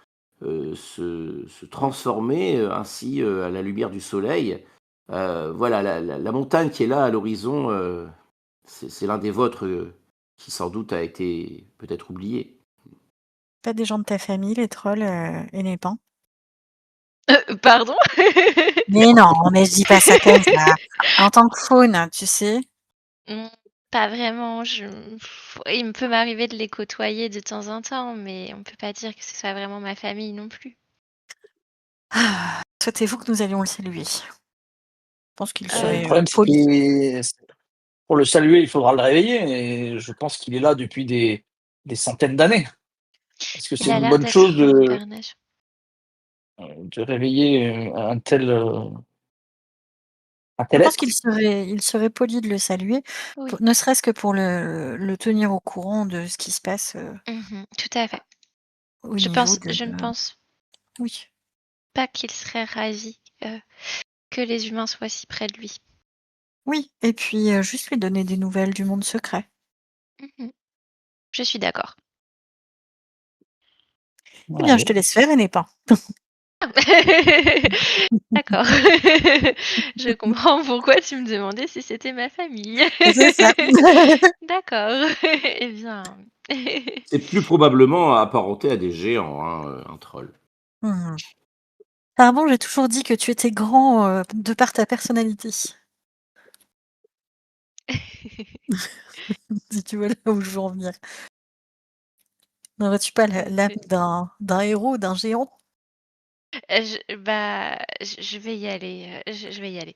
se transformer, ainsi, à la lumière du soleil. Voilà, la montagne qui est là à l'horizon, c'est l'un des vôtres, qui sans doute a été peut-être oublié. Pas des gens de ta famille, les trolls, et les pins? Pardon? Mais non, mais je dis pas ça comme ça. En tant que faune, tu sais? Mmh, pas vraiment, il me peut m'arriver de les côtoyer de temps en temps, mais on peut pas dire que ce soit vraiment ma famille non plus. Ah, souhaitez-vous que nous allions le saluer? Je pense qu'il Le serait, problème, c'est poli. pour le saluer, il faudra le réveiller et je pense qu'il est là depuis des centaines d'années. Est-ce que Il c'est a une l'air bonne chose d'être en hibernation. de réveiller, un Je tel pense qu'il être? serait poli de le saluer, Oui. pour ne serait-ce que pour le tenir au courant de ce qui se passe, Tout à fait. au niveau de Je ne pense oui. pas qu'il serait ravi, que les humains soient si près de lui. Oui et puis, juste lui donner des nouvelles du monde secret. Mmh Je suis d'accord. Eh bien, je Ouais. te laisse faire, Aîné Pain. D'accord. Je comprends pourquoi tu me demandais si c'était ma famille. C'est ça. D'accord. Eh bien. C'est plus probablement apparenté à des géants, hein, un troll. Mmh. Pardon, j'ai toujours dit que tu étais grand, de par ta personnalité. Si tu vois là où je veux en venir. N'aurais-tu pas l'âme d'un héros, d'un géant? Je vais y aller, je vais y aller.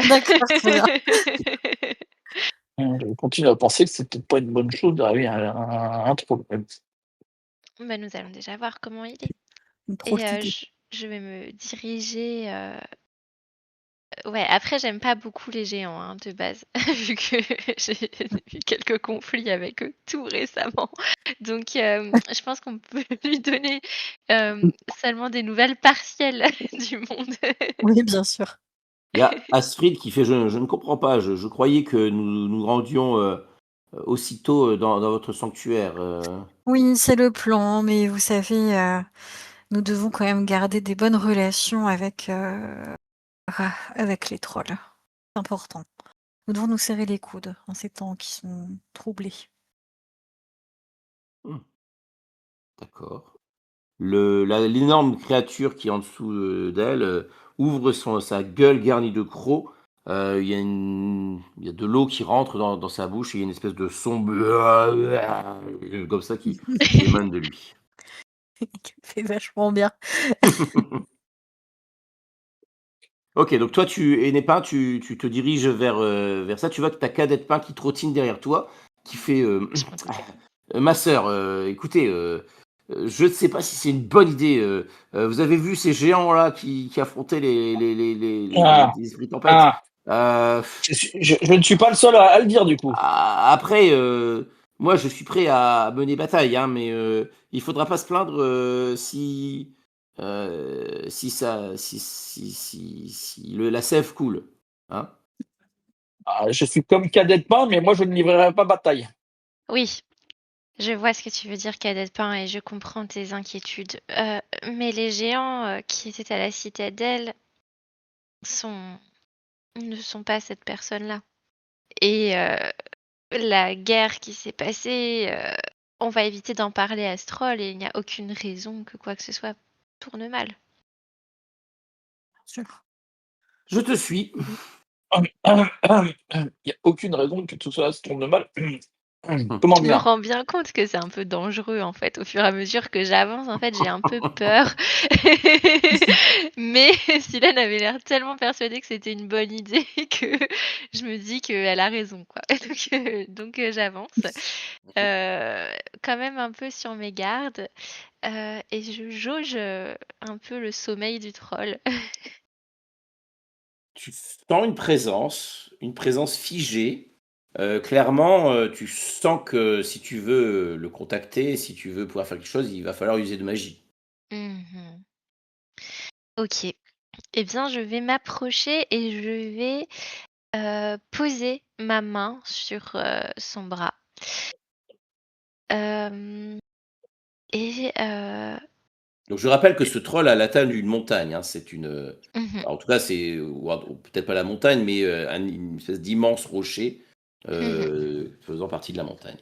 D'accord, très bien. Je continue à penser que c'est peut-être pas une bonne chose d'arriver à un troll, même. Bah, nous allons déjà voir comment il est Une et drôle d'idée. je vais me diriger, ouais, après j'aime pas beaucoup les géants, hein, de base, vu que j'ai eu quelques conflits avec eux tout récemment. Donc je pense qu'on peut lui donner, seulement des nouvelles partielles du monde. Oui, bien sûr. Il y a Astrid qui fait: «Je ne comprends pas, je croyais que nous nous rendions, aussitôt, dans votre sanctuaire, Oui, c'est le plan, mais vous savez, nous devons quand même garder des bonnes relations avec les trolls. C'est important. Nous devons nous serrer les coudes en ces temps qui sont troublés. Mmh, d'accord». L'énorme créature qui est en dessous, d'elle, ouvre sa gueule garnie de crocs. Il y a de l'eau qui rentre dans sa bouche et il y a une espèce de son comme ça qui émane de lui. C'est vachement bien. OK, donc toi, Enépin, tu te diriges vers ça. Tu vois que tu as Cadette Pain qui trottine derrière toi, qui fait, Je m'en doutais. «Ma sœur, écoutez, je ne sais pas si c'est une bonne idée, vous avez vu ces géants-là qui affrontaient Ah! les esprits tempêtes? Ah! Heu, Je ne suis pas le seul à le dire, du coup. après, moi, je suis prêt à mener bataille, hein, mais il faudra pas se plaindre, si la sève coule, hein?» Je suis comme Cadet Pain, mais moi je ne livrerai pas bataille. Oui, je vois ce que tu veux dire, Cadet Pain, et je comprends tes inquiétudes. Mais les géants qui étaient à la citadelle sont... ne sont pas cette personne-là. Et la guerre qui s'est passée, on va éviter d'en parler à Stroll, et il n'y a aucune raison que quoi que ce soit tourne mal. Sûr. Je te suis. Il n'y a aucune raison que tout cela se tourne mal. Comment Je me dire? rends bien compte que c'est un peu dangereux en fait. Au fur et à mesure que j'avance, en fait, j'ai un peu peur. Mais Silène avait l'air tellement persuadée que c'était une bonne idée que je me dis qu'elle a raison, quoi. Donc, j'avance. Quand même un peu sur mes gardes. Et je jauge un peu le sommeil du troll. Tu sens une présence figée. Clairement, tu sens que si tu veux le contacter, si tu veux pouvoir faire quelque chose, il va falloir user de magie. Mhm. Ok. Eh bien, je vais m'approcher et je vais poser ma main sur son bras. Euh, et Donc je rappelle que ce troll a la taille d'une montagne, hein. C'est une, mhm, en tout cas, c'est ou peut-être pas la montagne, mais une espèce d'immense rocher mhm. faisant partie de la montagne.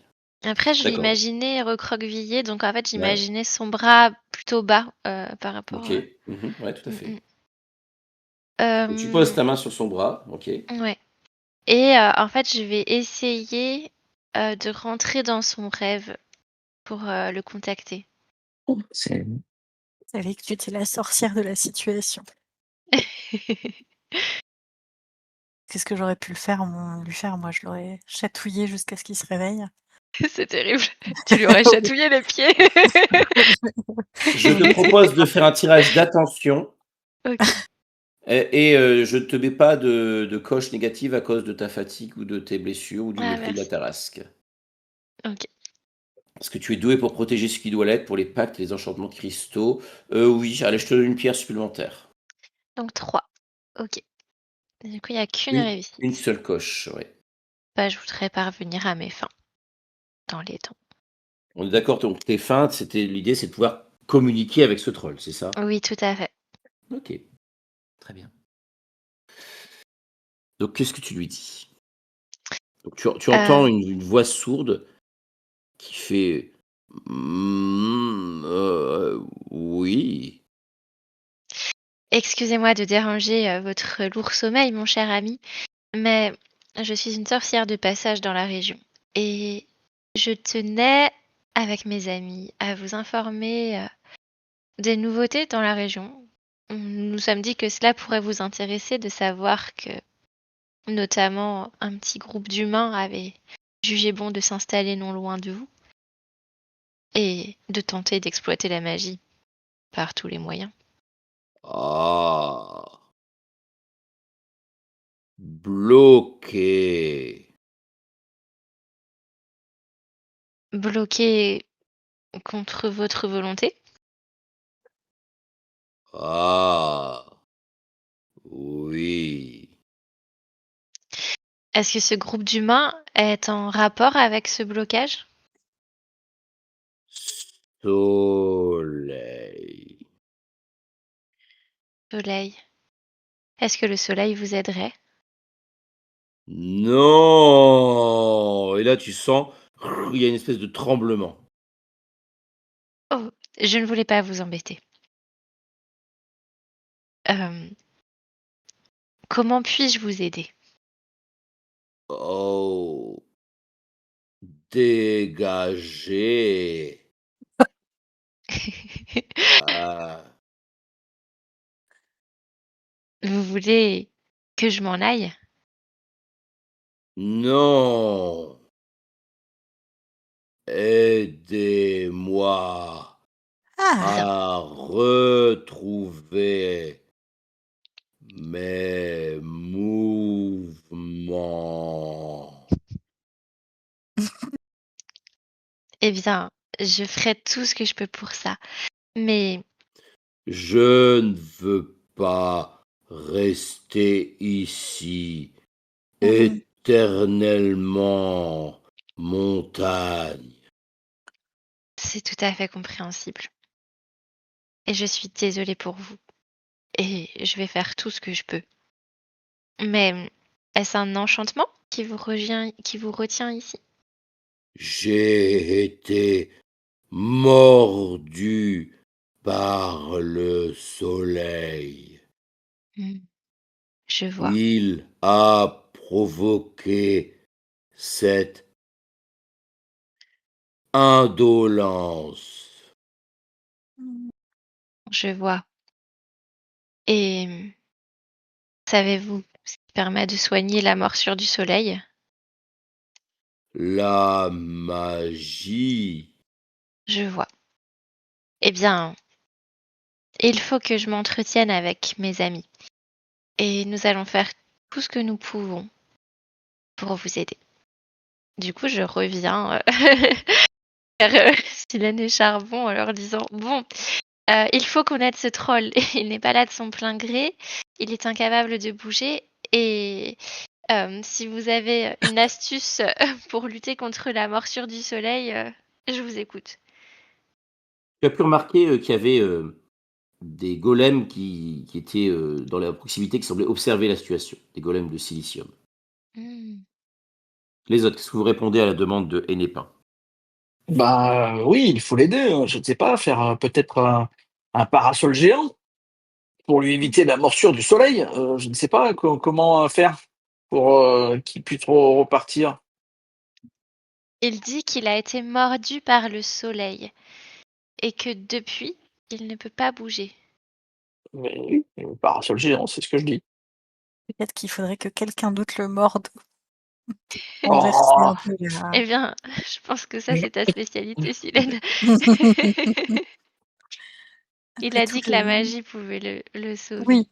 Après, je D'accord. l'imaginais recroquevillé, donc en fait, Ouais. j'imaginais son bras plutôt bas par rapport. Ok. Ouais, tout à Mm, fait. mm. Donc tu poses Euh, ta main sur son bras. Ok. ouais. Et en fait, je vais essayer de rentrer dans son rêve pour le contacter. C'est Vous savez que tu étais la sorcière de la situation. Qu'est-ce que j'aurais pu lui faire? Moi, je l'aurais chatouillé jusqu'à ce qu'il se réveille. C'est terrible. Tu lui aurais chatouillé les pieds. Je te propose de faire un tirage d'attention Ok. et je te mets pas de coche négative à cause de ta fatigue ou de tes blessures ou du Ah, mépris de la merci. tarasque. Ok. Parce que tu es doué pour protéger ce qui doit l'être, pour les pactes et les enchantements de cristaux. Oui, allez, je te donne une pierre supplémentaire. Donc 3. Ok. Du coup, il n'y a qu'une réussite. Une seule coche, ouais. Bah, je voudrais parvenir à mes fins dans les temps. On est d'accord, donc tes feintes, l'idée, c'est de pouvoir communiquer avec ce troll, c'est ça? Oui, tout à fait. Ok, très bien. Donc qu'est-ce que tu lui dis? Donc tu entends une voix sourde qui fait oui. Excusez-moi de déranger votre lourd sommeil, mon cher ami, mais je suis une sorcière de passage dans la région. Et je tenais, avec mes amis, à vous informer des nouveautés dans la région. Nous nous sommes dit que cela pourrait vous intéresser de savoir que, notamment, un petit groupe d'humains avait jugé bon de s'installer non loin de vous et de tenter d'exploiter la magie par tous les moyens. Ah, bloqué. Bloqué contre votre volonté? Ah, oui. Est-ce que ce groupe d'humains est en rapport avec ce blocage? Soleil. Soleil. Est-ce que le soleil vous aiderait? Non! Et là, tu sens, il y a une espèce de tremblement. Oh, je ne voulais pas vous embêter. Euh, comment puis-je vous aider? Oh, dégagez. Ah, Vous voulez que je m'en aille? non. Aidez-moi Ah! Bien. à retrouver mes mouvements. Eh bien, je ferai tout ce que je peux pour ça. Mais Je ne veux pas rester ici Mmh. éternellement montagne. C'est tout à fait compréhensible. Et je suis désolée pour vous. Et je vais faire tout ce que je peux. Mais est-ce un enchantement qui vous retient ici? J'ai été mordu par le soleil. Hmm, je vois. Il a provoqué cette indolence. Je vois. Et savez-vous ce qui permet de soigner la morsure du soleil? La magie. Je vois. Eh bien, il faut que je m'entretienne avec mes amis. Et nous allons faire tout ce que nous pouvons pour vous aider. Du coup, je reviens vers Silène et Charbon en leur disant, bon, il faut connaître ce troll. Il n'est pas là de son plein gré. Il est incapable de bouger. Et si vous avez une astuce pour lutter contre la morsure du soleil, je vous écoute. Tu as pu remarquer qu'il y avait des golems qui étaient dans la proximité, qui semblaient observer la situation, des golems de silicium. Hmm. Les autres, qu'est-ce que vous répondez à la demande de Hennepin? Bah oui, il faut l'aider. Je ne sais pas, faire peut-être un parasol géant pour lui éviter la morsure du soleil. Je ne sais pas comment faire pour qu'il puisse repartir. Il dit qu'il a été mordu par le soleil et que depuis, il ne peut pas bouger. Mais oui, le parasol géant, c'est ce que je dis. Peut-être qu'il faudrait que quelqu'un d'autre le morde, renverser Oh, un peu la Eh bien, je pense que ça, c'est ta spécialité, Silène. Il après a tout dit que la le magie pouvait le sauver. oui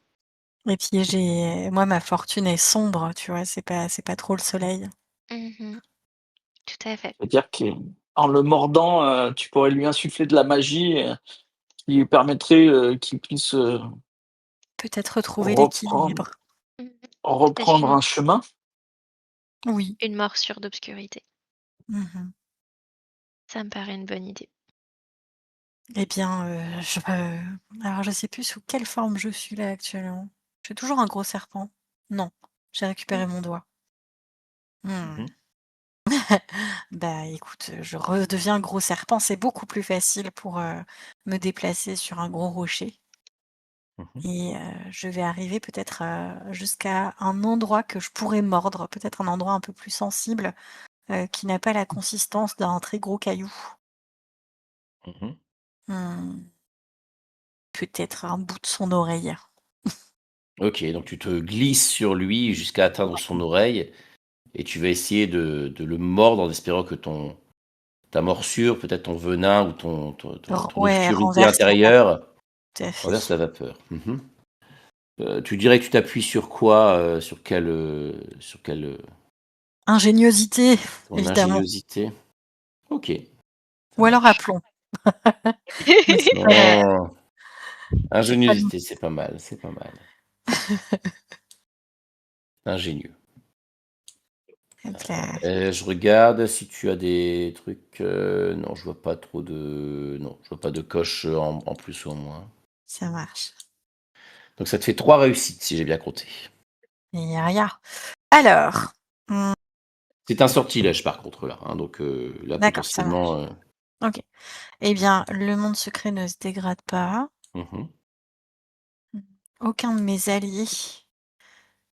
et puis moi ma fortune est sombre, tu vois? C'est pas trop le soleil. Mhm, tout à fait. c'est-à-dire qu'en le mordant, tu pourrais lui insuffler de la magie qui lui permettrait qu'il puisse Peut-être retrouver reprendre, l'équilibre. Mhm. Peut-être reprendre un chemin. Oui. une morsure d'obscurité. Mmh. Ça me paraît une bonne idée. Eh bien, alors je sais plus sous quelle forme je suis là actuellement. J'ai toujours un gros serpent? Non, j'ai Mm. récupéré mon doigt. Mmh. Mhm. Bah, écoute, je redeviens gros serpent, c'est beaucoup plus facile pour, me déplacer sur un gros rocher Mhm. et je vais arriver peut-être, jusqu'à un endroit que je pourrais mordre, peut-être un endroit un peu plus sensible, qui n'a pas la consistance d'un très gros caillou. Mhm. Mmh, peut-être un bout de son oreille. Ok, donc tu te glisses sur lui jusqu'à atteindre son oreille et tu vas essayer de le mordre en espérant que ta morsure, peut-être ton venin ou ton Ouais, obscurité renverse la vapeur, intérieure tout à renverse fait. la vapeur. Mhm. Tu dirais que tu t'appuies sur quoi? Sur quelle Ingéniosité, ton évidemment, ingéniosité? Ok, ça ou alors marche. aplomb. Mais Non, c'est pas le ingéniosité, c'est pas mal, c'est pas mal. Ingénieux. donc la Je regarde si tu as des trucs. Non, je vois pas trop de. Non, je vois pas de coche en plus ou en moins. ça marche. Donc ça te fait 3 réussites si j'ai bien compté. Ya, ya. Alors, mmh, C'est un sortilège par contre là, hein, donc là d'accord, ça marche. potentiellement. OK. Eh bien, le monde secret ne se dégrade pas. Mhm, Mmh. Aucun de mes alliés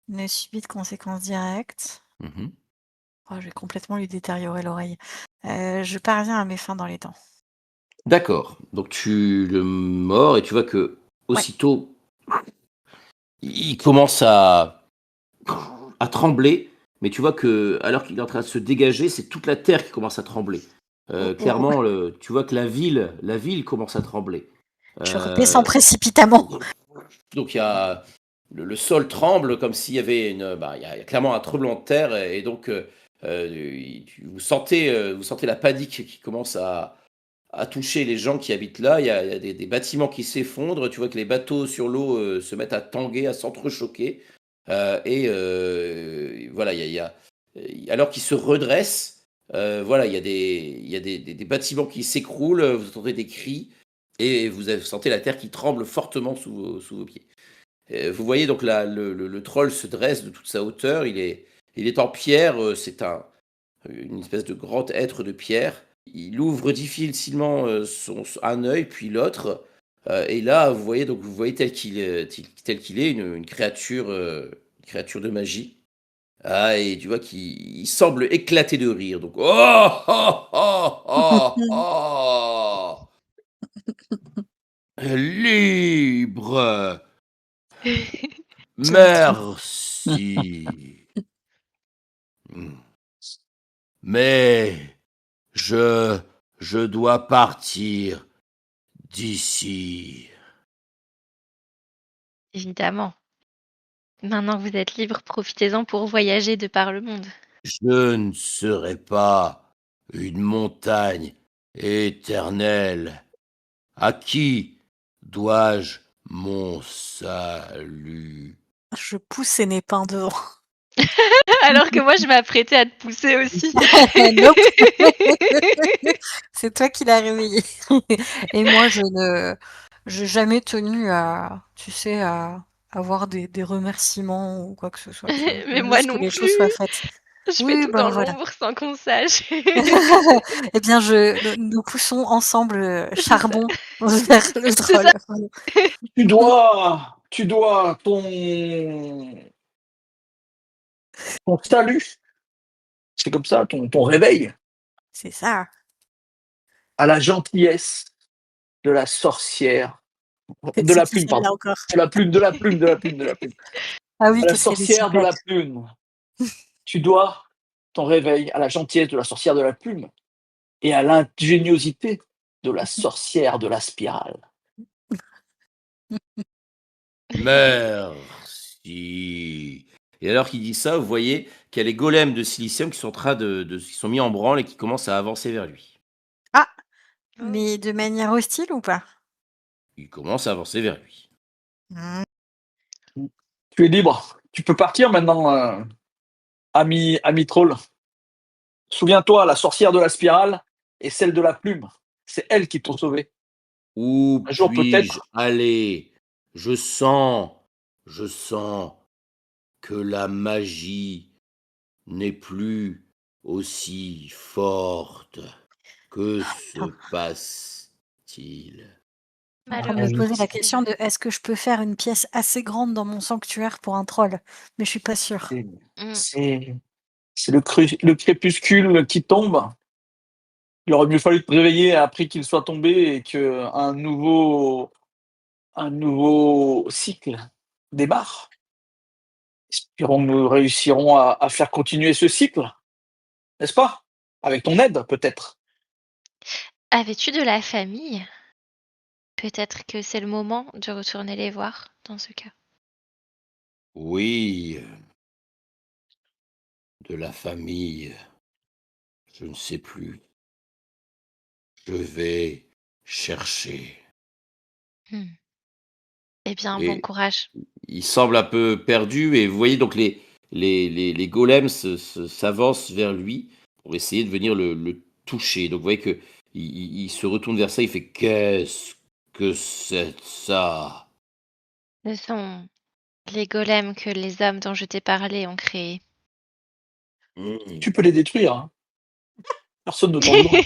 ne subit de conséquences directes. mhm. Oh, je vais complètement lui détériorer l'oreille. Je parviens à mes fins dans les dents. D'accord. Donc tu le mords et tu vois que Ouais. aussitôt il commence à trembler, mais tu vois que alors qu'il est en train de se dégager, c'est toute la terre qui commence à trembler. Oh, Clairement, tu vois que la ville commence à trembler. je redescends Euh, précipitamment. donc il y a le sol tremble comme s'il y avait il y a clairement un tremblement de terre et donc vous sentez la panique qui commence à toucher les gens qui habitent là. Il y a des bâtiments qui s'effondrent. Tu vois que les bateaux sur l'eau se mettent à tanguer, à s'entrechoquer. Et voilà, il y a alors qu'il se redresse, voilà, il y a des bâtiments qui s'écroulent, vous entendez des cris et vous sentez la terre qui tremble fortement sous vos pieds. Vous voyez donc le troll se dresse de toute sa hauteur, il est en pierre, c'est une espèce de grand être de pierre. Il ouvre difficilement un œil, puis l'autre, et là, vous voyez tel qu'il est, une créature de magie. Ah, et tu vois qu'il semble éclater de rire. Donc, oh, oh, oh, oh, oh, libre, J'aime trop. merci. Mais je, je dois partir d'ici. Évidemment. Maintenant que vous êtes libre, profitez-en pour voyager de par le monde. Je ne serai pas une montagne éternelle. À qui dois-je mon salut? Je pousse ses népins dehors. Alors que moi, je m'apprêtais à te pousser aussi. Nope. C'est toi qui l'as réveillé. Et moi, j'ai jamais tenu à, tu sais, à avoir des remerciements ou quoi que ce soit. Tu vois. Mais Je veux moi juste que non les choses soient plus. faites. Je fais Oui, tout ben dans voilà. l'ombre sans qu'on sache. Eh bien, nous poussons ensemble C'est ça. charbon vers le C'est troll. ça. Voilà. Tu dois ton salut, c'est comme ça, ton réveil, C'est ça. à la gentillesse de la sorcière, de C'est la qui plume, celle-là pardon, encore? de la plume, Ah oui, à la qu'est-ce qu'elle est sorcière de super. la plume. Tu dois ton réveil à la gentillesse de la sorcière de la plume et à l'ingéniosité de la sorcière de la spirale. Merci. Et alors qu'il dit ça, vous voyez qu'il y a les golems de silicium qui sont en train qui sont mis en branle et qui commencent à avancer vers lui. Ah, Oh. mais de manière hostile ou pas? Ils commencent à avancer vers lui. Mmh. Tu es libre. Tu peux partir maintenant, ami troll. Souviens-toi, la sorcière de la spirale et celle de la plume. C'est elles qui t'ont sauvé. Où Un jour puis-je peut-être. aller? Je sens, je sens que la magie n'est plus aussi forte. Que se Attends, passe-t-il? je suis en train de me poser la Malheureusement, question de est-ce que je peux faire une pièce assez grande dans mon sanctuaire pour un troll? Mais je suis pas sûre. C'est mmh, c'est c'est le crépuscule qui tombe. Il aurait mieux fallu te réveiller après qu'il soit tombé et un nouveau cycle démarre. Espérons que nous réussirons à faire continuer ce cycle, n'est-ce pas? Avec ton aide, peut-être. avais-tu de la famille? Peut-être que c'est le moment de retourner les voir dans ce cas. Oui, de la famille, je ne sais plus. Je vais chercher. Hmm. Eh bien, bon Et courage. il semble un peu perdu et vous voyez donc les golems s'avancent vers lui pour essayer de venir le toucher. Donc vous voyez que il se retourne vers ça, il fait: «Qu'est-ce que c'est ça?» Ce sont les golems que les hommes dont je t'ai parlé ont créés. Mmh. Tu peux les détruire, hein. Personne ne t'en voudra.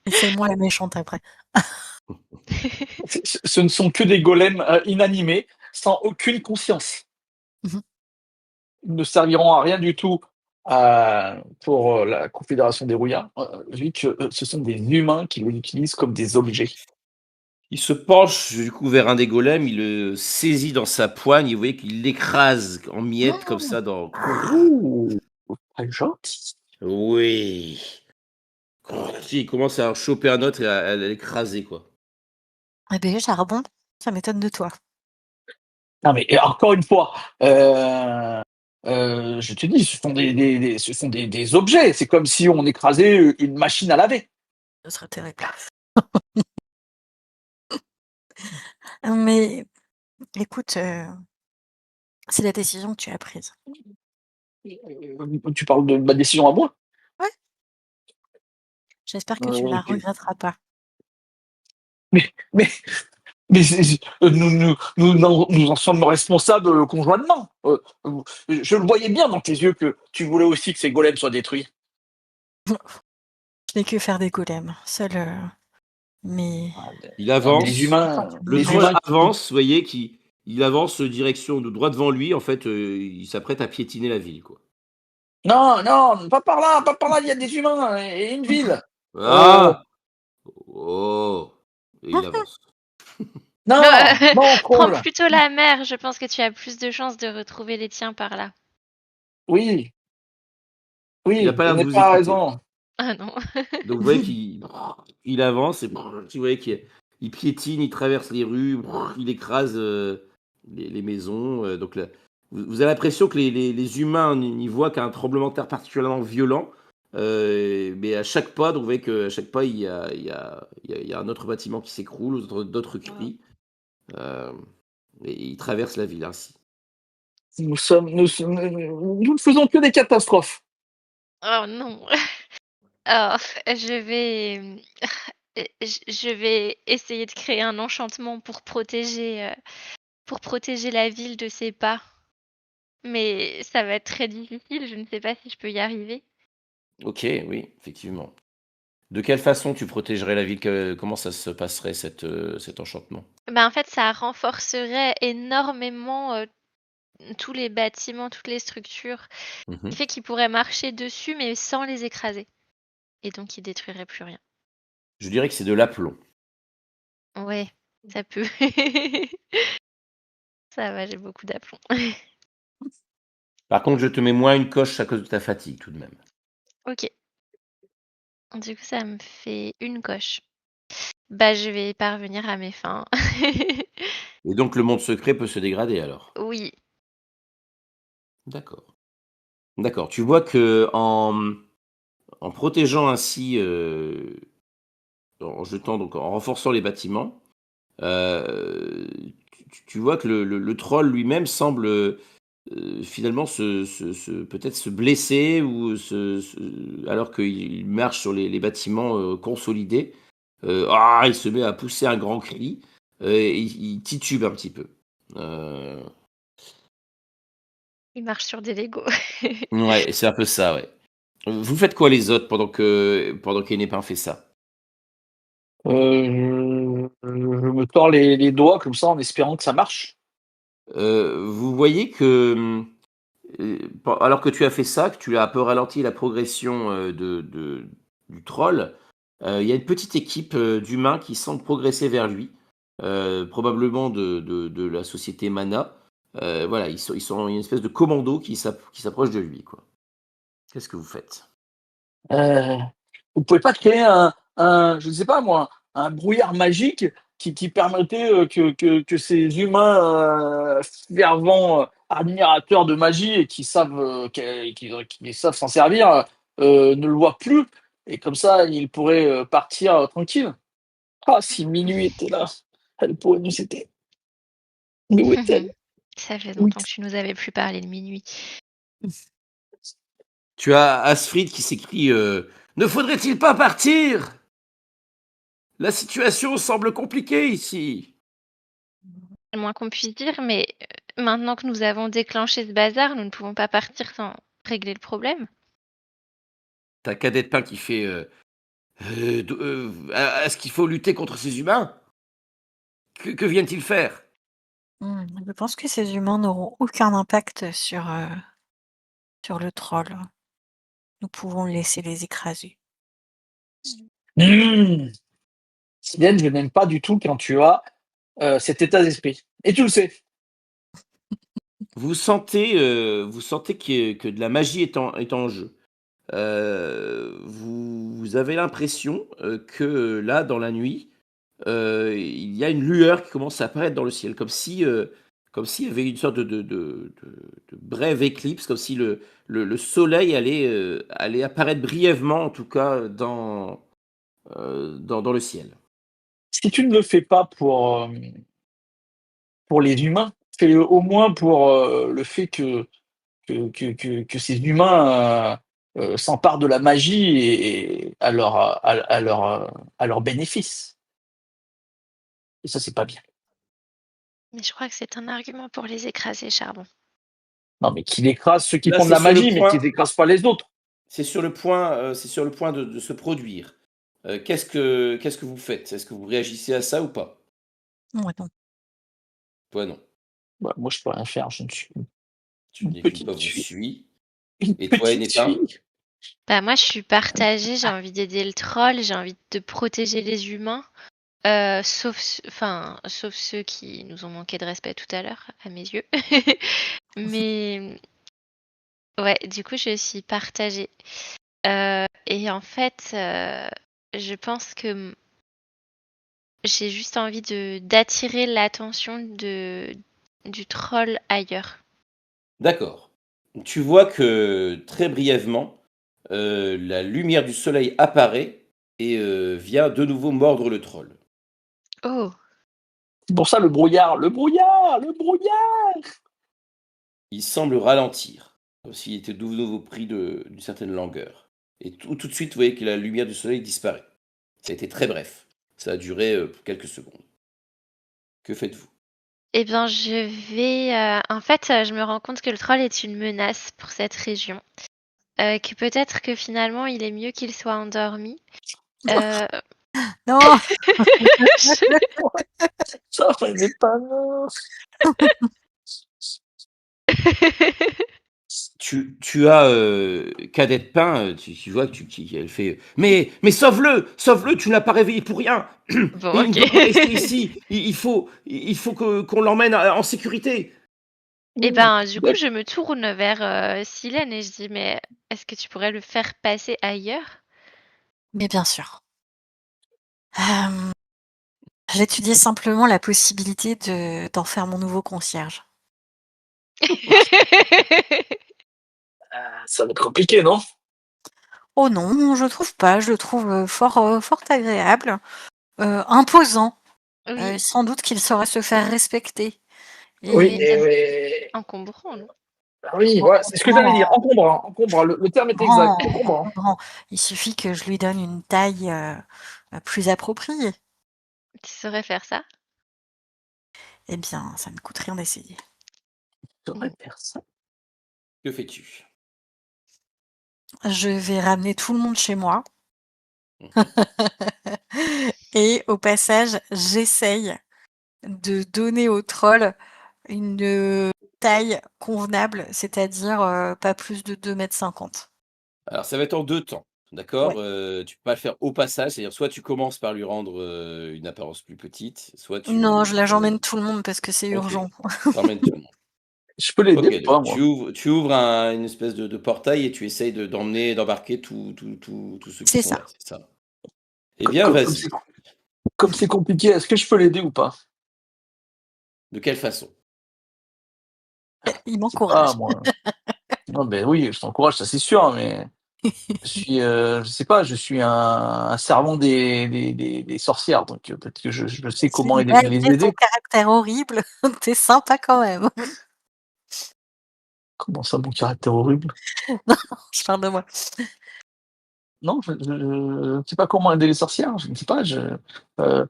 Et c'est moi la méchante après. Ce ne sont que des golems inanimés, sans aucune conscience. Mmh. Ils ne serviront à rien du tout pour la Confédération des Rouillards, vu que ce sont des humains qui les utilisent comme des objets. Il se penche du coup vers un des golems, il le saisit dans sa poigne et vous voyez qu'il l'écrase en miettes comme ça dans Ouh, très gentil. oui. Il commence à en choper un autre et à l'écraser quoi. Eh beh, charbon, ça m'étonne de toi. Non, mais encore une fois, je te dis, ce sont ce sont des objets. C'est comme si on écrasait une machine à laver. Ce serait terrible. Mais écoute, c'est la décision que tu as prise. Tu parles de ma décision à moi? Ouais. J'espère que tu la Ok. regretteras pas. Mais, mais, nous en sommes responsables conjointement. Je le voyais bien dans tes yeux que tu voulais aussi que ces golems soient détruits. Je n'ai que faire des golems. Seul, mais Ah, Il des avance, quand humains, tu le des troll humains qui. avance, vous voyez, il avance direction de droit devant lui. En fait, il s'apprête à piétiner la ville, quoi. Non, non, pas par là, il y a des humains et une ville. Euh, Ah! Oh! Et il avance. non, non, Prends troll. plutôt la mer, je pense que tu as plus de chances de retrouver les tiens par là. Oui, Il a oui, pas je l'air de n'ai vous pas écouter. Ah raison. non. Donc vous voyez qu'il avance et vous voyez qu'il piétine, il traverse les rues, il écrase les maisons. Donc là, vous avez l'impression que les humains n'y voient qu'un tremblement de terre particulièrement violent. Mais à chaque pas, donc vous voyez qu'à chaque pas, il y a un autre bâtiment qui s'écroule, d'autres crient. Euh, et il traverse la ville ainsi. Nous ne faisons que des catastrophes. Oh non. Alors, je vais, je vais essayer de créer un enchantement pour protéger la ville de ses pas. Mais ça va être très difficile, je ne sais pas si je peux y arriver. Ok, oui, effectivement. De quelle façon tu protégerais la ville? Comment ça se passerait cet enchantement? Ben, en fait, ça renforcerait énormément tous les bâtiments, toutes les structures, ce qui Mhm. fait qu'ils pourraient marcher dessus, mais sans les écraser. Et donc, ils détruiraient plus rien. Je dirais que c'est de l'aplomb. Ouais, ça peut. Ça va, j'ai beaucoup d'aplomb. Par contre, je te mets moins une coche à cause de ta fatigue tout de même. Ok, du coup, ça me fait une coche. Bah, je vais parvenir à mes fins. Et donc le monde secret peut se dégrader alors. Oui. D'accord. D'accord. Tu vois que en protégeant ainsi, en jetant donc en renforçant les bâtiments, heu, tu vois que le troll lui-même semble, finalement peut-être se blesser ou alors qu'il marche sur les bâtiments, consolidés. Il se met à pousser un grand cri, et il titube un petit peu. Heu, Il marche sur des Legos. ouais, c'est un peu ça, ouais. Vous faites quoi les autres pendant qu'Hennepin fait ça? Je me tords les doigts comme ça en espérant que ça marche. Vous voyez que, pen alors que tu as fait ça, que tu as un peu ralenti la progression, du troll, il y a une petite équipe, d'humains qui semble progresser vers lui, probablement de la société Mana. Voilà, ils sont une espèce de commando qui s'approche de lui, quoi. Qu'est-ce que vous faites? Euh, Vous pouvez pas créer je ne sais pas moi, un brouillard magique qui permettait que ces humains fervents admirateurs de magie et qui savent qui savent s'en servir ne le voient plus et comme ça ils pourraient partir tranquille. Ah, si minuit était là, elle pourrait nous aider. Mais où est-elle? Ça fait Oui. longtemps que tu nous avais plus parlé de minuit. Tu as Asfrid qui s'écrie, «Ne faudrait-il pas partir? La situation semble compliquée ici.» Le moins qu'on puisse dire, mais maintenant que nous avons déclenché ce bazar, nous ne pouvons pas partir sans régler le problème. Tu Cadet de Pain qui fait, est-ce qu'il faut lutter contre ces humains? Que viennent-ils faire? Je pense que ces humains n'auront aucun impact sur le troll. Nous pouvons laisser les écraser. Mmh. Silène, je n'aime pas du tout quand tu as cet état d'esprit. Et tu le sais. Vous sentez que de la magie est en jeu. Vous avez l'impression, que là, dans la nuit, il y a une lueur qui commence à apparaître dans le ciel, comme s'il y avait une sorte de brève éclipse, comme si le soleil allait apparaître brièvement, en tout cas, dans le ciel. Si tu ne le fais pas pour les humains, fais-le au moins pour le fait que ces humains s'emparent de la magie et à leur bénéfice. Et ça, c'est pas bien. Mais je crois que c'est un argument pour les écraser, Charbon. Non, mais qu'il écrase ceux qui Là, font de c'est la sur le magie, mais point. qu'ils écrasent pas les autres. C'est sur le point de se produire. Qu'est-ce que vous faites? Est-ce que vous réagissez à ça ou pas? Ouais, non. Toi, non. Bah, moi, je peux rien faire. Je ne suis Tu une n'es qu'une petite pauvre fille. suie. Une Et toi, petite Ennetin? fille. Bah moi je suis partagée, j'ai envie d'aider le troll, j'ai envie de protéger les humains, sauf ceux qui nous ont manqué de respect tout à l'heure, à mes yeux. Mais ouais, du coup je suis partagée. Et en fait, je pense que j'ai juste envie d'attirer l'attention du troll ailleurs. D'accord. Tu vois que très brièvement, la lumière du soleil apparaît et vient de nouveau mordre le troll. Oh, C'est pour ça le brouillard, le brouillard, le brouillard. Il semble ralentir, comme s'il était de nouveau pris d'une certaine langueur. Et tout de suite, vous voyez que la lumière du soleil disparaît. Ça a été très bref. Ça a duré quelques secondes. Que faites-vous? eh bien je vais... en fait, je me rends compte que le troll est une menace pour cette région. Que peut-être que finalement il est mieux qu'il soit endormi. Euh, Non, Ça, mais pas non. Tu as Cadette Pain, tu vois elle fait mais sauve-le, sauve-le, tu l'as pas réveillé pour rien. Bon, Il ne ok. peut pas rester ici. Il faut qu'on l'emmène en sécurité. Et ben, du coup, je me tourne vers Silène et je dis, mais est-ce que tu pourrais le faire passer ailleurs? mais bien sûr. J'étudiais simplement la possibilité d'en faire mon nouveau concierge. Ça va être compliqué, non? Oh non, je trouve pas, je le trouve, fort agréable, imposant, Oui, sans doute qu'il saurait se faire respecter Oui, mais et mais encombrant, non? ah oui, voilà, c'est ce que j'allais dire. encombrant, Encombrant, encombrant. Le terme est exact. Encombrant. encombrant. Il suffit que je lui donne une taille, plus appropriée. Tu saurais faire ça? Eh bien, ça ne coûte rien d'essayer. Je devrais faire ça. Que fais-tu? Je vais ramener tout le monde chez moi Mhm. et au passage, j'essaye de donner au troll une, taille convenable, c'est-à-dire, pas plus de 2,50 m. Alors ça va être en 2 temps, d'accord? Ouais. Tu peux pas le faire au passage, c'est-à-dire soit tu commences par lui rendre, une apparence plus petite, soit Non, tu j'emmène tout le monde parce que c'est OK, urgent. tu emmènes tout le monde. Je peux l'aider OK, ou donc pas, moi? tu ouvres une espèce de portail et tu essayes d'embarquer tous ceux qui C'est sont ça. là, c'est ça? Eh bien, Comme vas-y. c'est compliqué, est-ce que je peux l'aider ou pas? De quelle façon? Il Je sais pas, m'encourage. moi. Non, ben oui, je t'encourage, ça c'est sûr, mais je sais pas, je suis un servant des sorcières, donc peut-être que je sais comment les Malgré ton aider. caractère horrible, tu es sympa quand même. Comment ça, mon caractère horrible? Non, je parle de moi. Non, je ne sais pas comment aider les sorcières, je ne sais pas, heu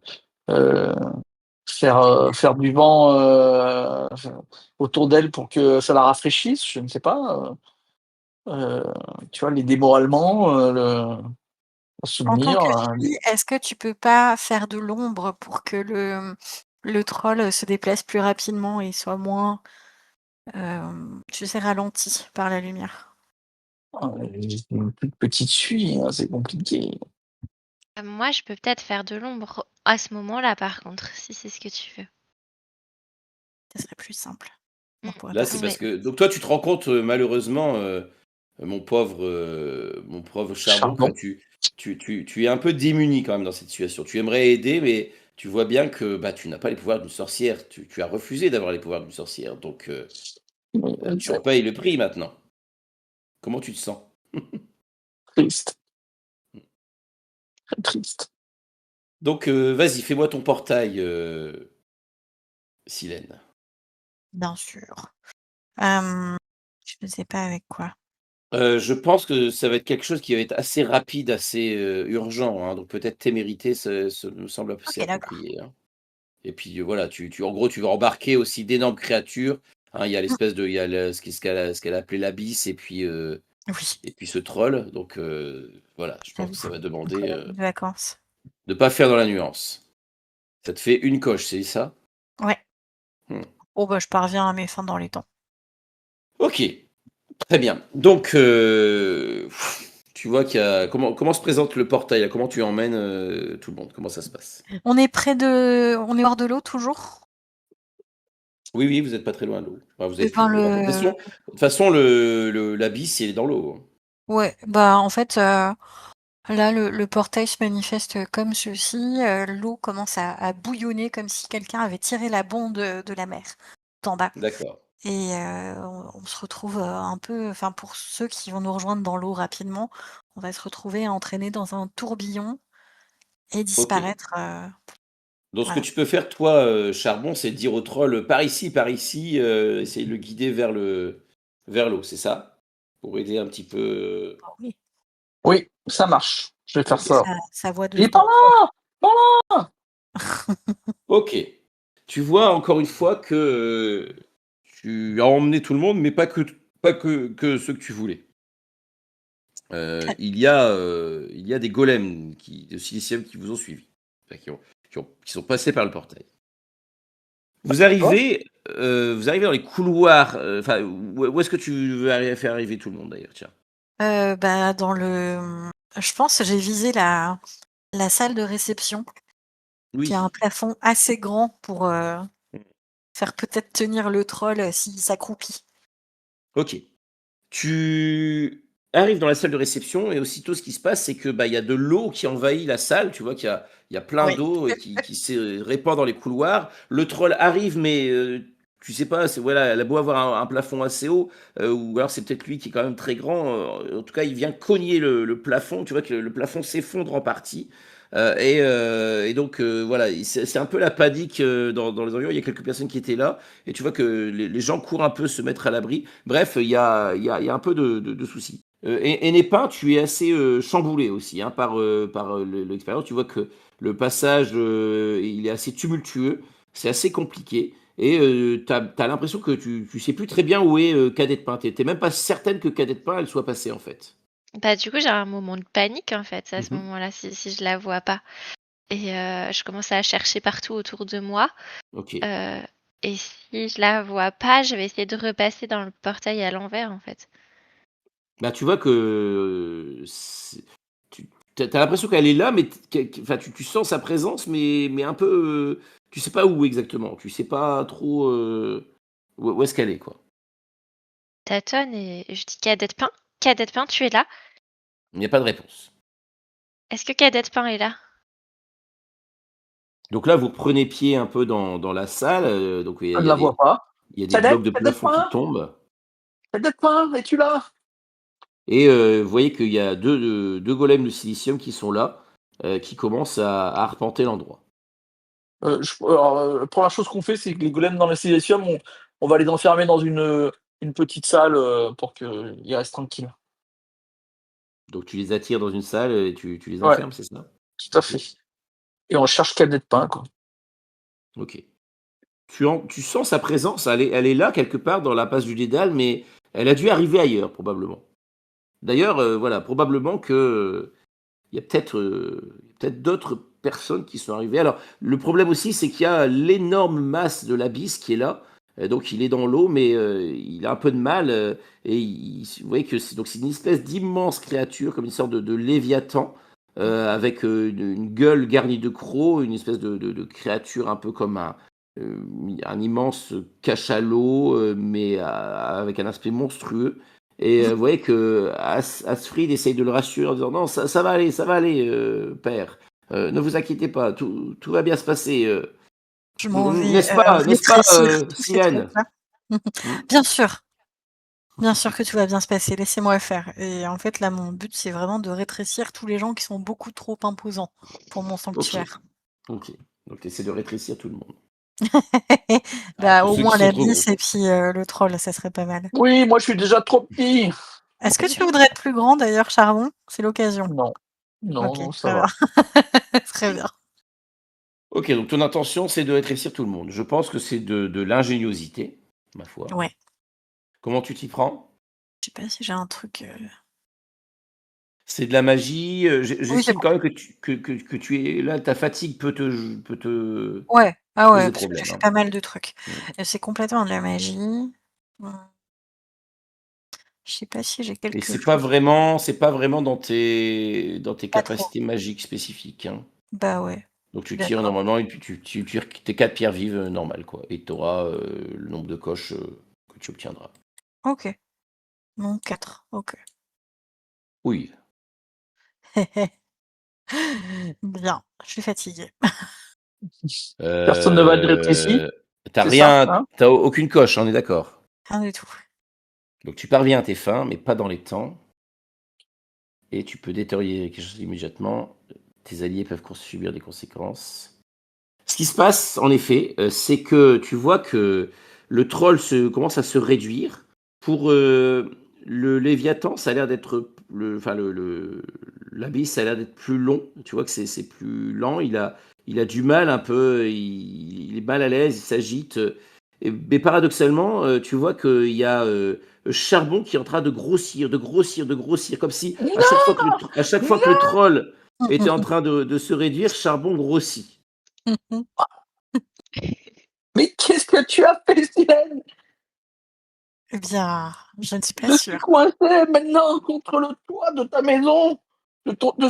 heu, faire du vent, autour d'elles pour que ça la rafraîchisse, je ne sais pas, heu, tu vois, les démoralements, le En tant souvenir, que fille, est-ce que tu peux pas faire de l'ombre pour que le troll se déplace plus rapidement et soit moins, tu sais, ralenti par la lumière? une toute petite fille, hein, c'est compliqué. Moi, je peux peut-être faire de l'ombre à ce moment-là, par contre, si c'est ce que tu veux. Ça serait plus simple. On pourrait Là, pas c'est Ouais. parce se que donc toi, tu te rends compte, malheureusement, mon pauvre Charbon, que Charbon. tu es un peu démuni quand même dans cette situation. Tu aimerais aider, mais tu vois bien que, bah, tu n'as pas les pouvoirs d'une sorcière. Tu as refusé d'avoir les pouvoirs d'une sorcière, donc tu en Exact, payes le prix maintenant. Comment tu te sens? triste, très triste. Donc vas-y, fais-moi ton portail, Silène. bien sûr. Hem, Je sais pas avec quoi. Je pense que ça va être quelque chose qui va être assez rapide, assez, urgent, hein, donc peut-être témérité, ça me semble assez OK, d'accord. approprié, hein. Et puis, voilà, tu en gros, tu vas embarquer aussi d'énormes créatures, hein. Il y a Mmh, l'espèce de il y a le ce qu'elle a appelé l'abysse oui, et puis ce troll, donc voilà, je pense j'avoue, que ça va une demander, colonie de vacances. de pas faire dans la nuance. Ça te fait une coche, c'est ça? Ouais. Mmh. Oh bah, je parviens à mes fins dans les temps. OK, très bien. Donc tu vois qu'il y a comment se présente le portail là? Comment tu emmènes, tout le monde? Comment ça se passe? On est hors de l'eau toujours? Oui, oui, vous êtes pas très loin de l'eau. Enfin, vous Et êtes ben, plus alors, de toute façon, l'abysse, il est dans l'eau, hein. ouais, bah, en fait, là, le portail se manifeste comme ceci, l'eau commence à bouillonner comme si quelqu'un avait tiré la bonde, de la mer, d'en bas. D'accord. Et on se retrouve, un peu enfin, pour ceux qui vont nous rejoindre dans l'eau rapidement, on va se retrouver entraînés dans un tourbillon et OK. disparaître, Donc ce que voilà. tu peux faire toi, Charbon, c'est dire au troll: par ici», essayer de le guider vers l'eau, c'est ça? Pour aider un petit peu, Ah oui, Oui, ça marche. Je vais faire OK. ça. sa voix de Il est par Stentor. là! Par là! OK. Tu vois encore une fois que, tu as emmené tout le monde, mais pas que ceux que tu voulais. Il y a des golems de silicium qui vous ont suivi, enfin qui sont passés par le portail. Vous D'accord. arrivez, vous arrivez dans les couloirs, enfin, où est-ce que tu veux faire arriver tout le monde d'ailleurs? Tiens. Bah, je pense que j'ai visé la salle de réception, qui a un Oui. plafond assez grand pour, Mmh. faire peut-être tenir le troll, s'il s'accroupit. OK. Tu arrives dans la salle de réception et aussitôt ce qui se passe, c'est que, bah, il y a de l'eau qui envahit la salle. Tu vois qu'il y a plein Oui. d'eau, qui se répand dans les couloirs. Le troll arrive, mais, tu sais pas, c'est voilà, elle a beau avoir un plafond assez haut, ou alors c'est peut-être lui qui est quand même très grand, en tout cas, il vient cogner le plafond. Tu vois que le plafond s'effondre en partie, et donc, voilà, c'est un peu la panique, dans les environs. Il y a quelques personnes qui étaient là et tu vois que les gens courent un peu se mettre à l'abri. Bref, il y a un peu de soucis. Et Népin, tu es assez, chamboulé aussi, hein, par l'expérience. Tu vois que le passage, il est assez tumultueux, c'est assez compliqué et tu as l'impression que tu sais plus très bien où est, Cadette Pain. Tu es même pas certaine que Cadette Pain, elle soit passée, en fait. Bah, du coup, j'ai un moment de panique, en fait, à ce Mmh. moment-là, si je la vois pas. Et je commence à chercher partout autour de moi. OK. Heu et si je la vois pas, je vais essayer de repasser dans le portail à l'envers, en fait. Bah, tu vois que, c'est tu as l'impression qu'elle est là, mais enfin, tu sens sa présence, mais un peu, tu sais pas où exactement. Tu sais pas trop, où est-ce qu'elle est, quoi. Tâtonne et je dis: «Cadette Pain? Cadette Pain, tu es là? Il n'y a pas de réponse. Est-ce que Cadette Pain est là?» Donc là, vous prenez pied un peu dans la salle, donc il y a Je il ne y a la vois des pas. il y a des blocs Cadette? de Cadette plafond qui Pain? tombent Cadette Pain, es-tu là? et vous voyez qu'il y a deux golems de silicium qui sont là, qui commencent à arpenter l'endroit. Première chose qu'on fait, c'est que les golems dans le silicium, on va les enfermer dans une petite salle, pour qu'ils restent tranquilles. Donc tu les attires dans une salle, et tu les Ouais, enfermes, c'est ça? tout à OK, fait. Et on cherche Cadette Pain, quoi. OK. Tu sens sa présence, elle est là quelque part dans la passe du dédale, mais elle a dû arriver ailleurs probablement. D'ailleurs, voilà, probablement que, il y a peut-être d'autres personnes qui sont arrivées. Alors, le problème aussi, c'est qu'il y a l'énorme masse de l'abysse qui est là, donc il est dans l'eau, mais il a un peu de mal, et vous voyez que c'est une espèce d'immense créature, comme une sorte de léviathan, avec, une gueule garnie de crocs, une espèce de créature un peu comme un immense cachalot, mais avec un aspect monstrueux. Et vous voyez que Asfrid essaye de le rassurer en disant: «Non, ça va aller, père. Ne vous inquiétez pas, tout va bien se passer, Je m'en vais, n'est-ce pas, rétrécir tous ces Silène?» trucs-là. Mmh. Bien sûr, bien sûr que tout va bien se passer, laissez-moi faire et en fait, là, mon but, c'est vraiment de rétrécir tous les gens qui sont beaucoup trop imposants pour mon OK, sanctuaire. OK. Donc tu essaies de rétrécir tout le monde. Ah, Bah, tous au ceux qui moins sont la trop vis gros. et puis le troll, ça serait pas mal. Oui, moi je suis déjà trop petit. Est-ce que tu voudrais être plus grand d'ailleurs, Charbon? C'est l'occasion. Non, non, Ok, non, ça très bien. va. Très bien. Ok, donc ton intention, c'est de rétrécir tout le monde. Je pense que c'est de l'ingéniosité, ma foi. Ouais. Comment tu t'y prends? Je sais pas si j'ai un truc. C'est de la magie. Oui, c'est J'estime bon. quand même que tu es là, ta fatigue peut te Ouais. Ah ouais, poser parce que j'ai problème, fait hein. pas mal de trucs. Mm. C'est complètement de la magie. Je sais pas si j'ai Et quelque chose. c'est pas vraiment dans tes Pas trop. capacités magiques spécifiques, hein. Bah ouais, Donc je suis tu tires d'accord. normalement et puis tu tires tes 4 pierres vives normales, quoi. Et tu auras le nombre de coches que tu obtiendras. Ok. Non, 4. Ok. Oui. Bien, je suis fatiguée. Personne ne va te rétrécir, T'as c'est ça, rien, hein? t'as aucune coche, on est d'accord. Rien du tout. Donc tu parviens à tes fins, mais pas dans les temps. Et tu peux détériorer quelque chose immédiatement. Tes alliés peuvent subir des conséquences. Ce qui se passe, en effet, c'est que tu vois que le troll commence à se réduire. Pour le Léviathan, ça a l'air d'être enfin l'abysse, ça a l'air d'être plus long. Tu vois que c'est plus lent. Il a du mal un peu. Il est mal à l'aise. Il s'agite. Mais paradoxalement, tu vois qu'il y a Charbon qui est en train de grossir, de grossir, de grossir, comme si à chaque fois que Non! à chaque fois que le Non! troll était en train de se réduire, Charbon grossit. Mais qu'est-ce que tu as fait, Silène? Eh bien, je ne suis pas Je suis sûre. coincé maintenant contre le toit de ta maison, de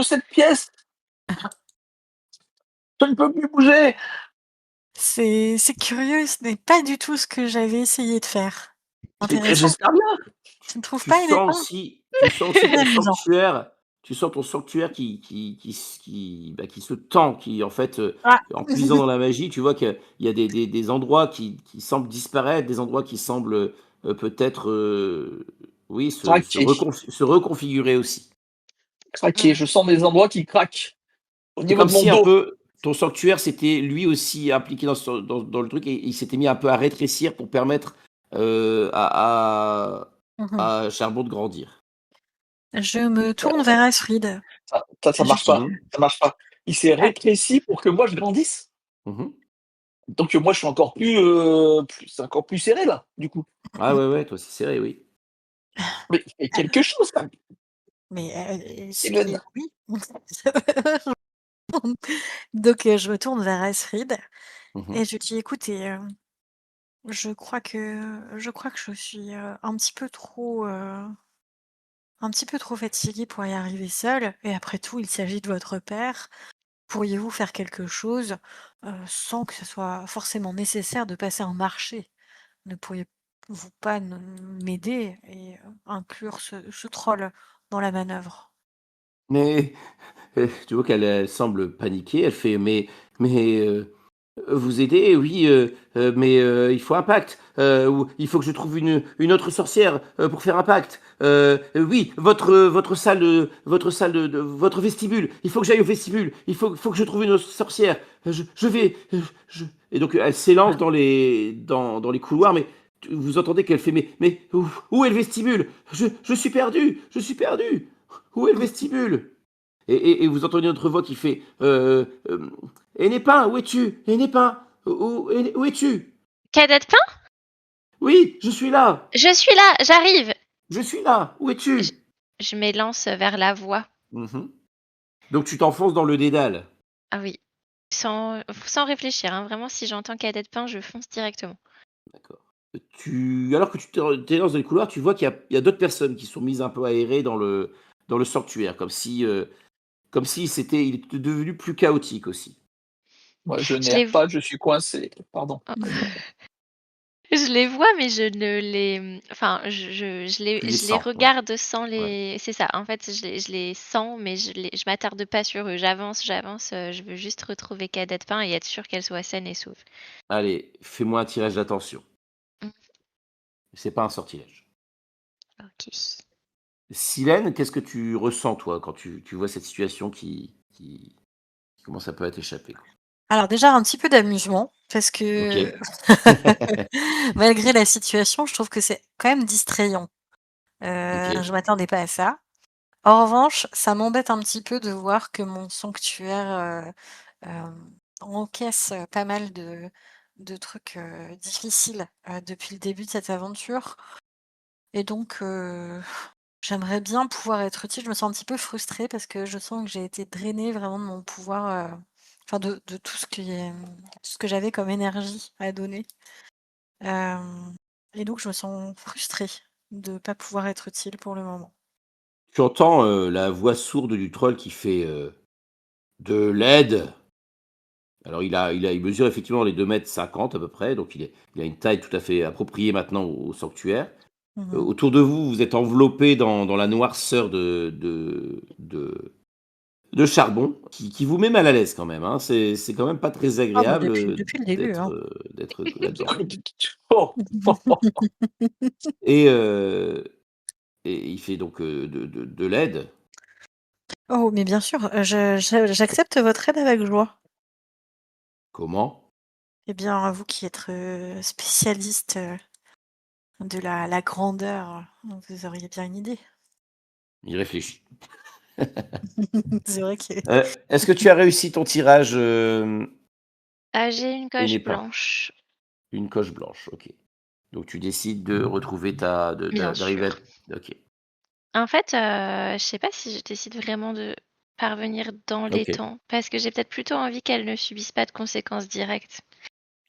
cette pièce. Je ne peux plus bouger. C'est curieux, ce n'est pas du tout ce que j'avais essayé de faire. Intéressant. J'espère bien. Tu ne trouves pas, Honnêtement? Tu sens aussi C'est amusant. tu sens ton sanctuaire qui se tend, qui en fait, Ah! en puisant dans la magie, tu vois qu'il y a des endroits qui semblent disparaître, des endroits qui semblent peut-être, oui, Craquer, se reconfigurer aussi. craquer. Mm. Je sens des endroits qui craquent au C'est niveau comme de mon si un dos. peu ton sanctuaire s'était lui aussi impliqué dans le truc et il s'était mis un peu à rétrécir pour permettre Mmh. à Charbon de grandir. Je me tourne vers Astrid Ça et je marche pas, dis: Mhm, ça marche pas. Il s'est «Ah, rétréci pour que moi je grandisse. mhm. Donc moi je suis encore c'est encore plus serré là, du coup. Ah ouais, ouais, toi c'est serré, oui. Mais fais quelque chose, là, mais ce qui Hélène. est oui». Donc je me tourne vers Astrid Mhm. et je dis: «Écoutez, je crois que je suis, un petit peu trop fatiguée pour y arriver seule et après tout, il s'agit de votre père. Pourriez-vous faire quelque chose, sans que ce soit forcément nécessaire de passer un marché? Ne pourriez-vous pas m'aider et inclure ce troll dans la manœuvre?» Mais tu vois qu'elle elle semble paniquer, elle fait mais vous aider, oui, mais il faut un pacte, ou il faut que je trouve une autre sorcière pour faire un pacte. Oui, votre salle votre vestibule. Il faut que j'aille au vestibule. Faut que je trouve une autre sorcière. Je vais. Et donc elle s'élance dans les couloirs, mais vous entendez qu'elle fait mais où est le vestibule? Je suis perdu, je suis perdu. Où est le vestibule? Et vous entendez notre voix qui fait Hennepin, où es-tu? Hennepin, où es-tu? Cadette Pain? Oui, je suis là, Je suis là, j'arrive. je suis là, où Je, es-tu? je m'élance vers la voie. Mhm. Donc tu t'enfonces dans le dédale. Ah oui, sans réfléchir, hein. Vraiment, si j'entends Cadette Pain, je fonce directement. D'accord. Alors que tu t'élances dans les couloirs, tu vois il y a d'autres personnes qui sont mises un peu aérées dans le sanctuaire, comme si il était devenu plus chaotique aussi. Moi je Je les, n'erre pas, je suis coincé. Pardon. oh, je les vois, mais je ne les, enfin, Tu les je les sens, ouais. regarde sans Ouais. les. C'est ça. En fait, je les sens, mais je m'attarde pas sur eux. J'avance. Je veux juste retrouver Cadette Pain et être sûre qu'elle soit saine et sauve. Allez, fais-moi un tirage d'attention. Mm, C'est pas un sortilège. ok. Silène, qu'est-ce que tu ressens, toi, quand tu vois cette situation qui commence un peu à t'échapper, quoi? Alors déjà un petit peu d'amusement parce Ok. que malgré la situation, je trouve que c'est quand même distrayant. Ok. Je m'attendais pas à ça. En revanche, ça m'embête un petit peu de voir que mon sanctuaire, encaisse, pas mal de trucs, difficiles, depuis le début de cette aventure et donc j'aimerais bien pouvoir être utile. Je me sens un petit peu frustrée parce que je sens que j'ai été drainée vraiment de mon pouvoir, enfin de tout ce tout ce que j'avais comme énergie à donner. Hem et donc je me sens frustrée de pas pouvoir être utile pour le moment. Tu entends la voix sourde du troll qui fait de l'aide. Alors il mesure effectivement les 2,50 m à peu près, donc il a une taille tout à fait appropriée maintenant au sanctuaire. Mmh. Autour de vous, vous êtes enveloppé dans la noirceur de charbon qui vous met mal à l'aise quand même, hein. C'est quand même pas très Ah bah agréable, depuis le début, hein. d'être là-dedans. Oh, oh, oh. Et heu et il fait donc de l'aide. Oh mais bien sûr, j'accepte votre aide avec joie. Comment? Eh bien, vous qui êtes, spécialiste, de la grandeur, vous auriez bien une idée. Il réfléchit. C'est vrai que Est-ce que tu as réussi ton tirage, Ah, j'ai une et coche n'est pas blanche, une coche blanche? OK. Donc tu décides de retrouver ta de bien d'arriver sûr. à OK, En fait, je sais pas si je décide vraiment de parvenir dans les OK, temps, parce que j'ai peut-être plutôt envie qu'elle ne subisse pas de conséquences directes.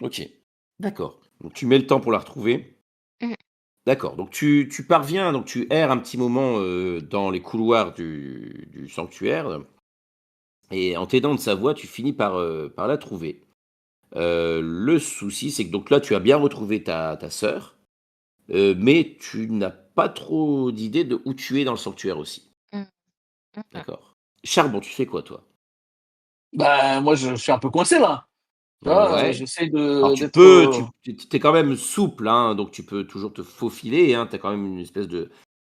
OK. D'accord. Donc tu mets le temps pour la retrouver. Mmh. D'accord, donc tu parviens, donc tu erres un petit moment, dans les couloirs du sanctuaire et en t'aidant de sa voix, tu finis par la trouver. Le souci, c'est que donc là, tu as bien retrouvé ta sœur, mais tu n'as pas trop d'idée de où tu es dans le sanctuaire aussi. Mmh. Mmh. D'accord. Charbon, tu fais quoi toi? Bah, moi, je suis un peu coincé là. Tu vois, Ouais. j'essaye Alors de tu d'être, peux, tu es quand même souple, hein, donc tu peux toujours te faufiler, hein. Tu as quand même une espèce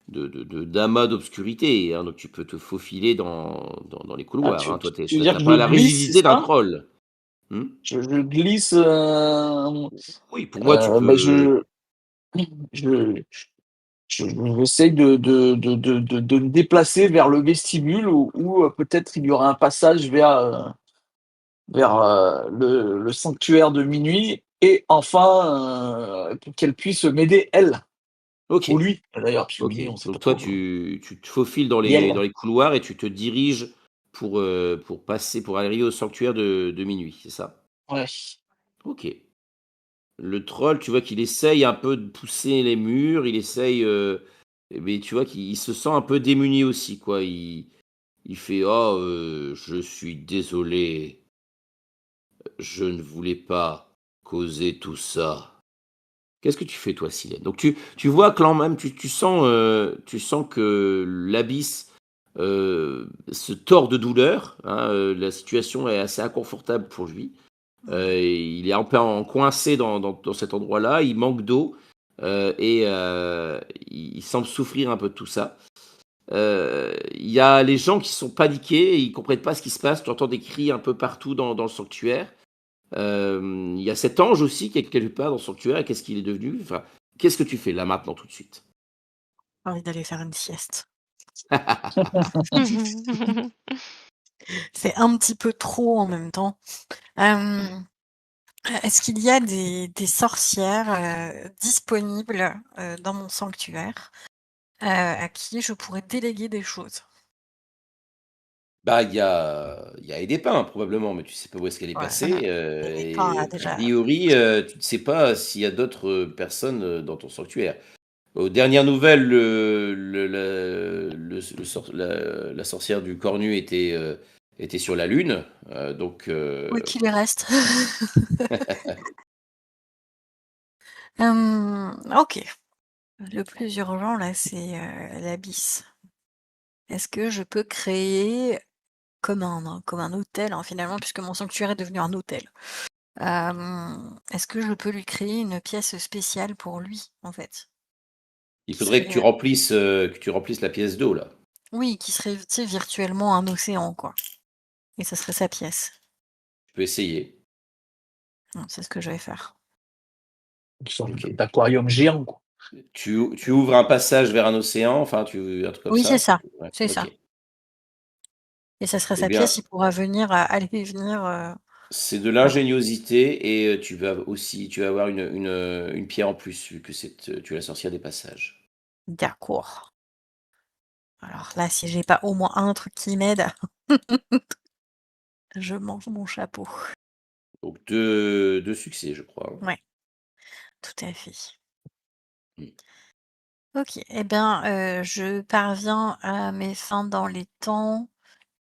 d'amas d'obscurité, hein, donc tu peux te faufiler dans les ah, couloirs, hein. Toi, tu veux tu dire as que je pas la glisse, c'est rigidité d'un ça? troll. Mmh? Je glisse, Oui, pour moi, tu bah, peux je j'essaye de me déplacer vers le vestibule où, peut-être il y aura un passage vers le sanctuaire de minuit et enfin, pour qu'elle puisse m'aider elle, OK, ou lui d'ailleurs, puisque OK. minuit on sait pas Donc toi, trop, tu te faufiles et elle. dans les couloirs et tu te diriges pour arriver au sanctuaire de minuit, c'est ça? Ouais. OK. Le troll, tu vois qu'il essaye un peu de pousser les murs, il essaye, mais tu vois qu'il se sent un peu démuni aussi, quoi. Il fait: «Oh, je suis désolé, je ne voulais pas causer tout ça». Qu'est-ce que tu fais toi, Silène? Donc tu vois que quand même tu sens que l'abysse, se tord de douleur, hein, la situation est assez inconfortable pour lui. Mmh. Il est un peu coincé dans cet endroit-là, il manque d'eau, il semble souffrir un peu de tout ça. Il y a les gens qui sont paniqués, ils comprennent pas ce qui se passe, tu entends des cris un peu partout dans le sanctuaire. Il y a cet ange aussi qui est quelque part dans le sanctuaire et qu'est-ce qu'il est devenu? Enfin, qu'est-ce que tu fais là, maintenant, tout de suite? J'ai envie d'aller faire une sieste. C'est un petit peu trop en même temps. Hem, est-ce qu'il y a des sorcières, disponibles, dans mon sanctuaire, à qui je pourrais déléguer des choses? Bah, il y a Edépin probablement, mais tu sais pas où est-ce qu'elle est Ouais, passée, et les pains là et a déjà priori, tu ne sais pas s'il y a d'autres, personnes, dans ton sanctuaire. Aux dernières nouvelles, le sor la sorcière du cornu était sur la lune, donc où est-ce qu'il les reste? OK. Le plus urgent là, c'est, l'abysse. Est-ce que je peux créer comme un hôtel, hein, finalement, puisque mon sanctuaire est devenu un hôtel. Est-ce que je peux lui créer une pièce spéciale pour lui, en fait? il Qui faudrait serait, que tu remplisses la pièce d'eau là. oui, qui serait, tu sais, virtuellement un océan, quoi, et ça serait sa pièce. Tu peux essayer. C'est ce que je vais faire. Une sorte Ok. d'aquarium géant, quoi. Tu ouvres un passage vers un océan, enfin, un truc comme Oui, c'est ça? ça, Ouais, c'est ok. ça. Et ça serait Eh sa bien, pièce, il pourra venir, aller et venir, c'est de voilà. l'ingéniosité et tu vas avoir une pierre en plus vu que tu es la sorcière des passages. D'accord. Alors là, si j'ai pas au moins un truc qui m'aide, je mange mon chapeau. Donc deux succès, je crois, hein. Ouais, tout à fait. Mmh. OK et bien, je parviens à mes fins dans les temps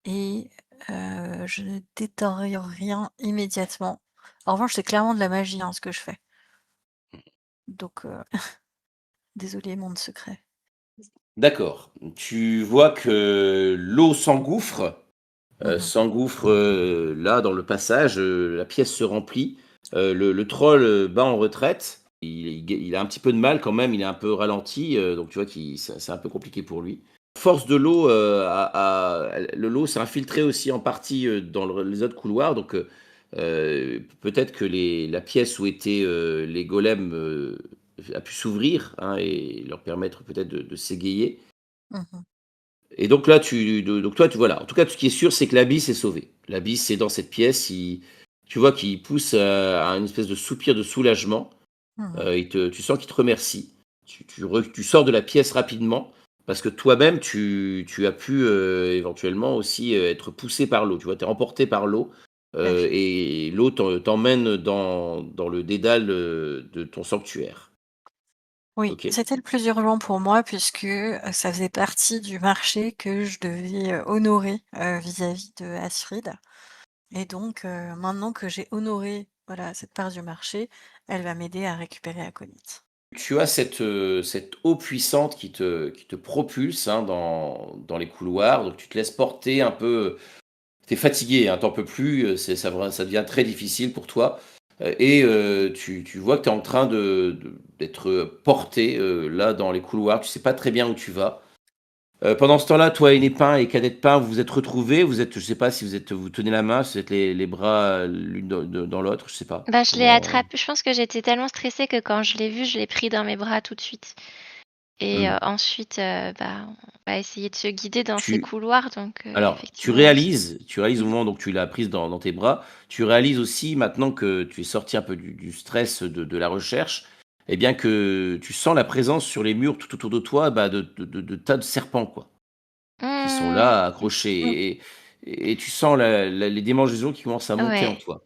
et je ne détériore rien immédiatement. En revanche, c'est clairement de la magie, hein, ce que je fais. Donc désolée, monde secret. D'accord. Tu vois que l'eau Mmh. s'engouffre, là dans le passage, la pièce se remplit, le troll, bat en retraite. Il a un petit peu de mal quand même, il est un peu ralenti, donc tu vois qu'il c'est un peu compliqué pour lui. Force de l'eau, l'eau s'est infiltrée aussi en partie, dans les autres couloirs, donc peut-être que la pièce où étaient, les golems, a pu s'ouvrir, hein, et leur permettre peut-être de s'égayer. Mmh. Et donc là, donc toi, voilà. En tout cas, ce qui est sûr, c'est que l'abysse est sauvé. L'abysse est dans cette pièce. Tu vois qu'il pousse à une espèce de soupir de soulagement. Mmh. Tu sens qu'il te remercie. Tu sors de la pièce rapidement parce que toi-même, tu as pu éventuellement aussi être poussé par l'eau. Tu vois, tu es emporté par l'eau Tout à fait. et l'eau t'emmène dans le dédale de ton sanctuaire. Oui, Ok. c'était le plus urgent pour moi puisque, ça faisait partie du marché que je devais, honorer, vis-à-vis de Asfrid et donc maintenant que j'ai honoré, voilà, cette part du marché, elle va m'aider à récupérer Akonit. Tu as cette eau puissante qui te propulse, hein, dans les couloirs, donc tu te laisses porter un peu. Tu es fatigué, hein, tu en peux plus, ça devient très difficile pour toi, et tu vois que tu es en train d'être porté, là, dans les couloirs. Tu sais pas très bien où tu vas. Pendant ce temps-là, toi, Enépin et Cadette-Pain, vous vous êtes retrouvés. Je sais pas si vous tenez la main, si vous êtes les bras l'une dans l'autre, je sais pas Bah, je l'ai comment. attrapé. Je pense que j'étais tellement stressée que quand je l'ai vu, je l'ai pris dans mes bras tout de suite. Et Mmh. ensuite, bah, on va essayer de se guider dans ces Tu couloirs. Donc, Alors, effectivement, oui. tu réalises au moment donc tu l'as prise dans tes bras, tu réalises aussi maintenant que tu es sorti un peu du stress de la recherche, eh bien que tu sens la présence sur les murs tout autour de toi, bah, de tas de serpents, quoi, qui sont Mmh. là accrochés et tu sens les démangeaisons qui commencent à monter en Ouais. toi.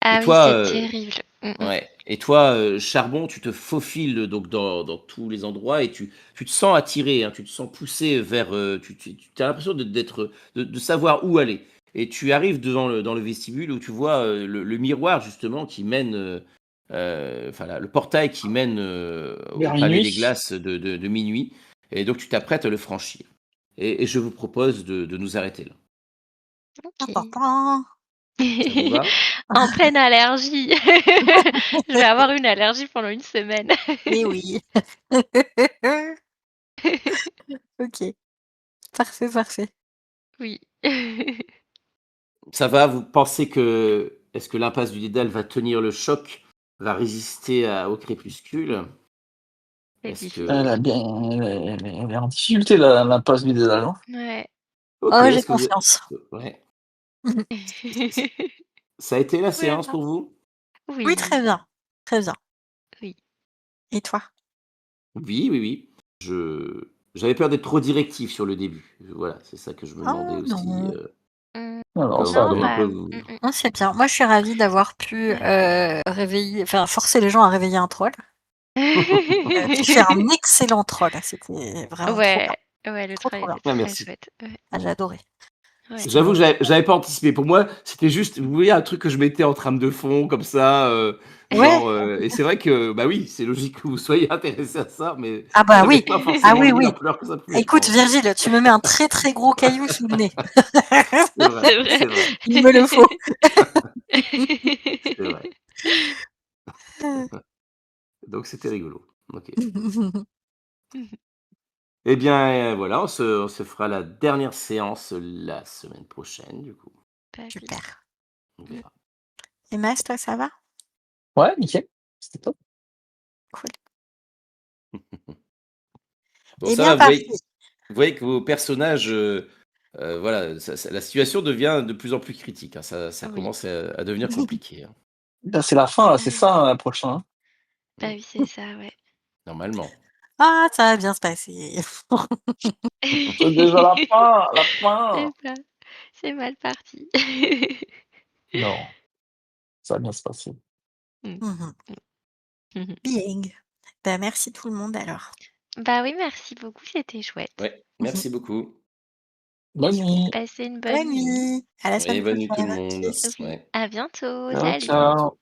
Et Ah oui, toi, c'est terrible. ouais, et toi, Charbon, tu te faufiles donc dans tous les endroits et tu te sens attiré, hein, tu te sens poussé vers, tu as l'impression de savoir où aller et tu arrives dans le vestibule où tu vois, le miroir justement qui mène, enfin le portail qui mène, au Vers palais des minuit. glaces de Minuit et donc tu t'apprêtes à le franchir et je vous propose de nous arrêter là. OK. Ça vous va? En pleine allergie. Je vais avoir une allergie pendant une semaine. Eh oui. OK. Parfait, parfait. Oui. Ça va, vous pensez que est-ce que l'impasse du Dédale va tenir le choc, va résister au crépuscule? C'est Est-ce Elle que a bien, elle est en difficulté, la passe du dédale, hein. Ouais. OK, Oh, j'ai est-ce que vous confiance. ouais, ça a été la séance Voilà. pour vous? Oui, très Oui, bien, très bien. oui. Et toi? Oui, oui, oui. J'avais peur d'être trop directif sur le début. Voilà, c'est ça que je me demandais Oh aussi, non. Mmh. Alors ça comment Non, allait. comment un peu bah, vous Non, c'est bien. Moi, je suis ravie d'avoir pu, ouais. réveiller enfin, forcer les gens à réveiller un troll. Tu fais un excellent troll, c'était vraiment trop bien. Ouais, ouais, le Trop, troll trop bien. était Ah très merci. chouette. Ouais, Ah, j'ai adoré. ouais. C'était J'avoue que vraiment j'avais pas anticipé. Pour moi, c'était juste, vous voyez, un truc que je mettais en trame de fond comme ça, ouais. et c'est vrai que, bah, oui, c'est logique que vous soyez intéressé à ça, mais Ah bah j'avais oui. pas Ah forcément oui, vu oui. l'ampleur que ça pouvait Écoute, prendre. Virgile, tu me mets un très, très gros caillou sous le nez. C'est vrai, C'est vrai. c'est vrai, Il me le faut. c'est vrai. Donc c'était rigolo. OK. Eh bien, voilà, on se fera la dernière séance la semaine prochaine, du coup. Bah oui. On Mmh. verra. Et Mas, toi, ça va? Ouais, nickel. C'était top. Cool. Bon, Eh ça va, bien, parfait. vous voyez que vos personnages, voilà, la situation devient de plus en plus critique, hein. Ça Oui. commence à devenir compliqué, hein, Là, c'est la fin, là, c'est ça, hein, prochain. Hein. Bah oui, c'est ça, ouais. normalement. Ah, ça va bien se passer. C'est déjà la fin, la fin. C'est ça. C'est mal parti. Non, ça va bien se passer. Mmh. Mmh. Mmh. Bien. Bah, merci tout le monde alors. Bah oui, merci beaucoup, c'était chouette. Ouais, merci beaucoup. Bonne nuit. Passez une bonne Bonne nuit. nuit. À la Et semaine bonne nuit tout le prochaine. monde. Tchuss. Oui, Ouais, à bientôt, Ciao, salut. à bientôt. ciao.